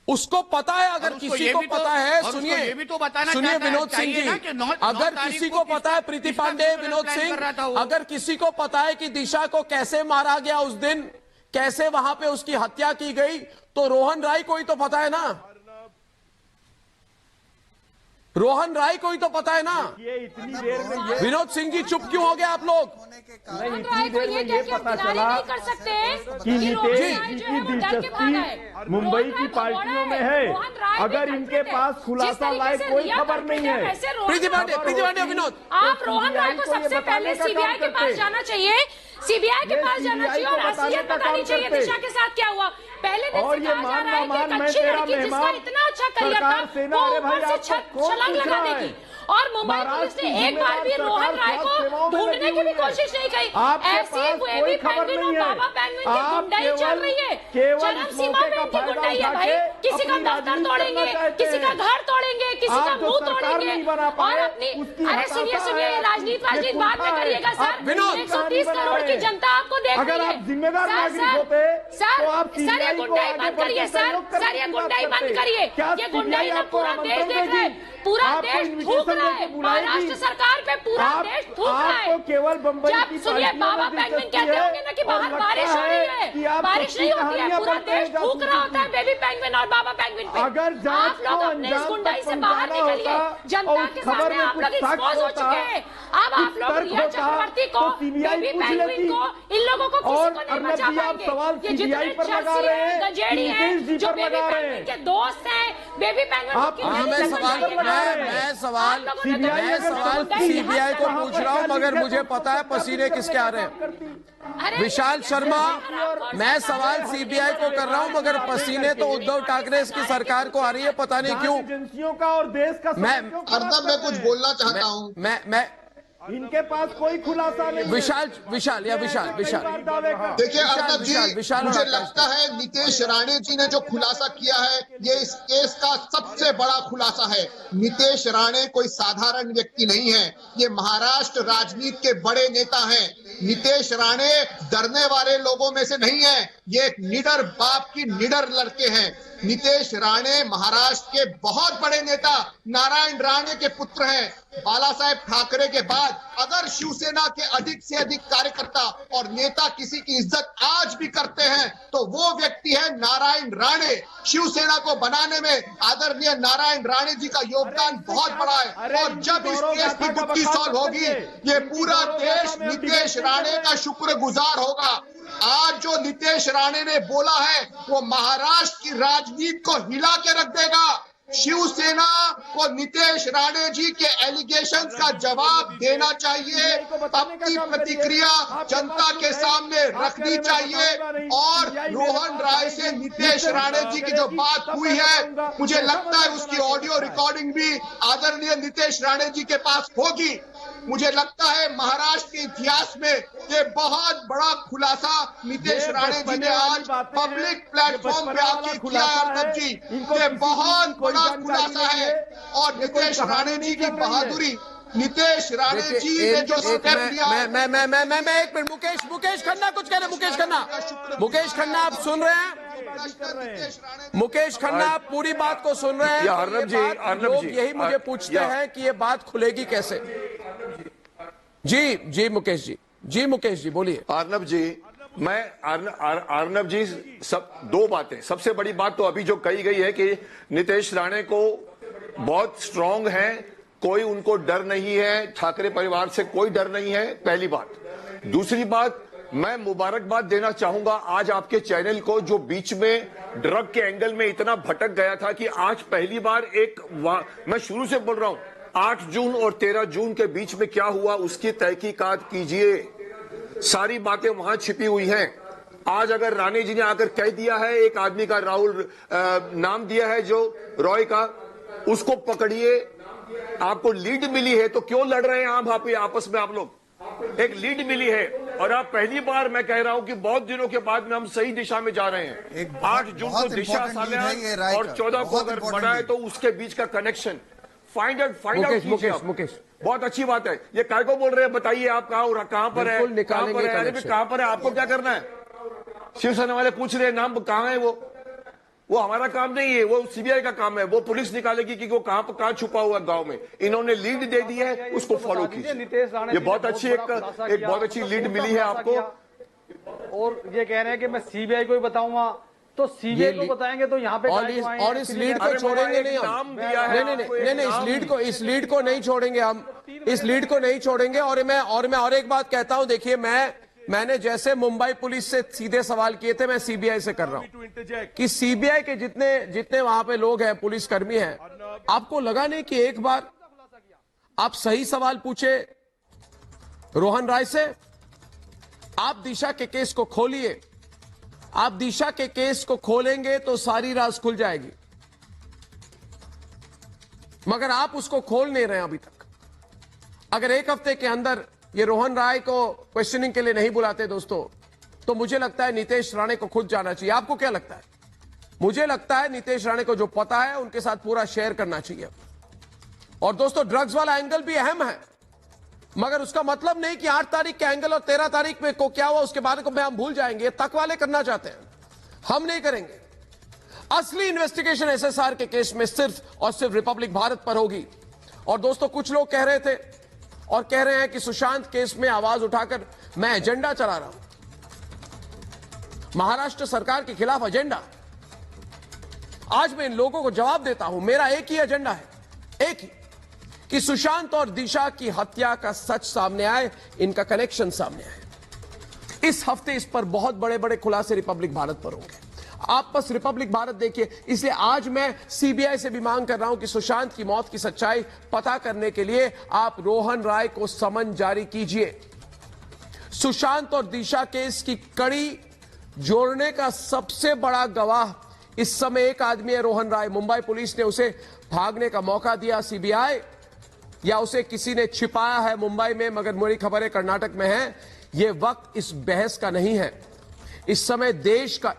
उसको पता है, अगर उसको किसी ये को भी तो- पता है, और उसको सुनिए ये भी तो बताना सुनिए चाहता है- विनोद सिंह चाहिए जी, ना कि 9 अगर तारीख किसी को को पता है, प्रीति किसका पांडे, विनोद प्लान कर रहा था सिंह, वो? अगर किसी को पता है कि दिशा को कैसे मारा गया उस दिन, कैसे वहां पे उसकी हत्या की गई, तो रोहन राय को ही तो पता है ना। रोहन राय को ही तो पता है ना। ये इतनी देर में ये विनोद सिंह जी चुप क्यों हो गए आप लोग? नहीं, रोहन इतनी राय को देर ये में कह ये के पता किनारे चला नहीं कर सकते कि कि रोहन नितेश राय जी जो की है वो डर के भागा है। दिलचस्पी मुंबई रोहन की राय को बोला पार्टियों में है। रोहन राय भी अगर इनके confident है। पास खुलासा जिस तरीके लायक से कोई रिया खबर नहीं confident है। वैसे रोहन प्रीति राय पांडे, विनोद, आप रोहन राय को CBI को ये सबसे पहले बताने का सीबीआई काम के पास करते। जाना चाहिए, सीबीआई के ये पास जाना CBI चाहिए को और बताने असलियत का बतानी काम चाहिए करते। दिशा के साथ क्या हुआ। पहले दिन और से ये कहा जा रहा है कि मान एक मैं अच्छी तेरा लड़की जिसका मेहमान, इतना अच्छा करियर सरकार था सेना, वो अरे ऊपर भाई से आपको कौन छलांग पूछ लगा रहा है? देगी। और मुंबई पुलिस ने एक बार भी रोहन राय को ढूंढने की भी कोशिश नहीं की। ऐसी बेबी पेंगुइन और बाबा पेंगुइन की गुंडाई चल रही है, चरम सीमा पे इनकी गुंडाई है भाई। किसी का दफ्तर तोड़ेंगे, किसी का घर तोड़ेंगे, किसी का मुंह तोड़ेंगे और अपनी अरे सुनिए राजनीति बात में करिएगा सर। 130 करोड़ की जनता आपको देख रही है। अगर आप जिम्मेदार नागरिक होते तो आप सर ये गुंडाई बंद करिए सर ये गुंडाई बंद करिए। ये गुंडाई ना पूरा देश देख रहा है, पूरा देश थूक रहा है, महाराष्ट्र सरकार पे पूरा देश थूक रहा है। केवल बम्बई जब सुनिए बाबा पेंगुइन कहते होंगे ना कि बाहर बारिश हो रही है, बारिश नहीं होती है, पूरा देश थूक रहा होता है बेबी पेंगुइन और बाबा पेंगुइन पे। अगर आप लोग अपने इस गुंडाई से बाहर निकलिए, जनता के सामने आप लोग एक्सपोज हो चुके हैं। अब आप लोग रिया चक्रवर्ती को, बेबी पेंगुइन को, इन लोगों को किसी को नहीं बचा पाएंगे। ये जितने चर्सी हैं, गजेड़ी हैं, जो बेबी पेंगुइन के दोस्त हैं, बेबी पेंगुइन मैं सवाल सीबीआई को पूछ रहा हूं, मगर मुझे पता है पसीने किसके आ रहे हैं। विशाल शर्मा, मैं सवाल सीबीआई को कर रहा हूं, मगर पसीने तो उद्धव ठाकरे की सरकार को आ रही है, पता नहीं क्यों। एजेंसियों का और देश का मैं कुछ बोलना चाहता हूं। मैं इनके पास कोई खुलासा नहीं। विशाल देखिए अर्नब जी, मुझे लगता है नीतीश राणे जी ने जो खुलासा किया है ये इस केस का सबसे बड़ा खुलासा है। नीतीश राणे कोई साधारण व्यक्ति नहीं है, ये महाराष्ट्र राजनीति के बड़े नेता हैं। नीतीश राणे डरने वाले लोगों में से नहीं है, ये एक निडर बाप की निडर लड़के हैं। नीतीश राणे महाराष्ट्र के बहुत बड़े नेता नारायण राणे के पुत्र हैं। बाला साहेब ठाकरे के बाद अगर शिवसेना के अधिक से अधिक कार्यकर्ता और नेता किसी की इज्जत आज भी करते हैं तो वो व्यक्ति है नारायण राणे। शिवसेना को बनाने में आदरणीय नारायण राणे जी का योगदान बहुत बड़ा है और जब इस केस की गुत्थी सॉल्व होगी ये पूरा देश नीतीश राणे का शुक्रगुजार होगा। आज जो नीतीश राणे ने बोला है वो महाराष्ट्र की राजनीति को हिला के रख देगा। शिवसेना को नीतीश राणे जी के एलिगेशंस का जवाब देना चाहिए, अपनी प्रतिक्रिया जनता के सामने रखनी चाहिए। और रोहन राय से नीतीश राणे जी की जो बात हुई है मुझे लगता है उसकी ऑडियो रिकॉर्डिंग भी आदरणीय नीतीश राणे जी के पास होगी। मुझे लगता है महाराष्ट्र के इतिहास में ये बहुत बड़ा खुलासा नीतीश राणे जी ने आज पब्लिक प्लेटफॉर्म पे आके किया है। अर्नब जी, ये बहुत बड़ा खुलासा है और नीतीश राणे जी की बहादुरी, नीतीश राणे जी ने जो स्टेप लिया। मैं एक मिनट, मुकेश खन्ना कुछ कह रहे हैं। मुकेश खन्ना आप सुन रहे हैं? मुकेश खन्ना आप पूरी बात को सुन रहे हैं? अर्नब जी, यही मुझे पूछते हैं कि ये बात खुलेगी कैसे। जी मुकेश जी बोलिए। अर्नब जी, मैं अर्नब जी सब दो बातें, सबसे बड़ी बात तो अभी जो कही गई है कि नीतीश राणे को बहुत स्ट्रांग है, कोई उनको डर नहीं है, ठाकरे परिवार से कोई डर नहीं है, पहली बात। दूसरी बात, मैं मुबारकबाद देना चाहूंगा आज आपके चैनल को जो बीच में ड्रग के एंगल में इतना भटक गया था कि आज पहली बार मैं शुरू से बोल रहा हूं 8 जून और 13 जून के बीच में क्या हुआ उसकी तहकीकात कीजिए। सारी बातें वहां छिपी हुई हैं। आज अगर राणे जी ने आकर कह दिया है, एक आदमी का राहुल नाम दिया है जो रॉय का, उसको पकड़िए। आपको लीड मिली है तो क्यों लड़ रहे हैं आप आपस में? आप लोग एक लीड मिली है और आप पहली बार मैं कह रहा हूं कि बहुत दिनों के बाद में हम सही दिशा में जा रहे हैं। 8 जून को दिशा सालियान और 14 को अगर बढ़ा है तो उसके बीच का कनेक्शन फाइंड आउट। मुकेश बहुत अच्छी बात है। ये काय को बोल रहे हैं, बताइए आप कहां पर है? कहां पर है? आपको क्या करना है? शिवसेना वाले पूछ रहे हैं नाम कहां है, वो हमारा काम नहीं है, वो सीबीआई का काम है। वो पुलिस निकालेगी कि वो कहां छुपा हुआ गांव में। इन्होंने लीड दे दी है, उसको फॉलो कीजिए। नीतीश ये बहुत अच्छी एक बहुत अच्छी लीड मिली है आपको। और ये कह रहे हैं कि मैं सीबीआई को ही बताऊंगा, तो सीबीआई को बताएंगे तो यहाँ पे और इस लीड को छोड़ेंगे नहीं हम। नहीं, इस लीड को नहीं छोड़ेंगे हम, इस लीड को नहीं छोड़ेंगे। और मैं और एक बात कहता हूं, देखिए मैंने जैसे मुंबई पुलिस से सीधे सवाल किए थे, मैं सीबीआई से कर रहा हूं कि सीबीआई के जितने वहां पे लोग हैं, पुलिसकर्मी हैं, आपको लगा नहीं कि एक बार आप सही सवाल पूछे रोहन राय से, आप दिशा के केस को खोलिए, आप दिशा के केस को खोलेंगे तो सारी राज खुल जाएगी, मगर आप उसको खोल नहीं रहे अभी तक। अगर एक हफ्ते के अंदर ये रोहन राय को क्वेश्चनिंग के लिए नहीं बुलाते दोस्तों, तो मुझे लगता है नीतीश राणे को खुद जाना चाहिए। आपको क्या लगता है? मुझे लगता है नीतीश राणे को जो पता है उनके साथ पूरा शेयर करना चाहिए। और दोस्तों, ड्रग्स वाला एंगल भी अहम है, मगर उसका मतलब नहीं कि 8 तारीख के एंगल और 13 तारीख में को क्या हुआ उसके बारे में हम भूल जाएंगे। तक वाले करना चाहते हैं, हम नहीं करेंगे। असली इन्वेस्टिगेशन एसएसआर के केस में सिर्फ और सिर्फ रिपब्लिक भारत पर होगी। और दोस्तों, कुछ लोग कह रहे थे और कह रहे हैं कि सुशांत केस में आवाज उठाकर मैं एजेंडा चला रहा हूं, महाराष्ट्र सरकार के खिलाफ एजेंडा। आज मैं इन लोगों को जवाब देता हूं, मेरा एक ही एजेंडा है, एक ही, कि सुशांत और दिशा की हत्या का सच सामने आए, इनका कनेक्शन सामने आए। इस हफ्ते इस पर बहुत बड़े बड़े खुलासे रिपब्लिक भारत पर होंगे। आप बस रिपब्लिक भारत देखिए। इसलिए आज मैं सीबीआई से भी मांग कर रहा हूं कि सुशांत की मौत की सच्चाई पता करने के लिए आप रोहन राय को समन जारी कीजिए। सुशांत और दिशा केस की कड़ी जोड़ने का सबसे बड़ा गवाह इस समय एक आदमी है, रोहन राय। मुंबई पुलिस ने उसे भागने का मौका दिया, सीबीआई, या उसे किसी ने छिपाया है मुंबई में, मगर मेरी खबर है कर्नाटक में है। यह वक्त इस बहस का नहीं है। इस समय देश का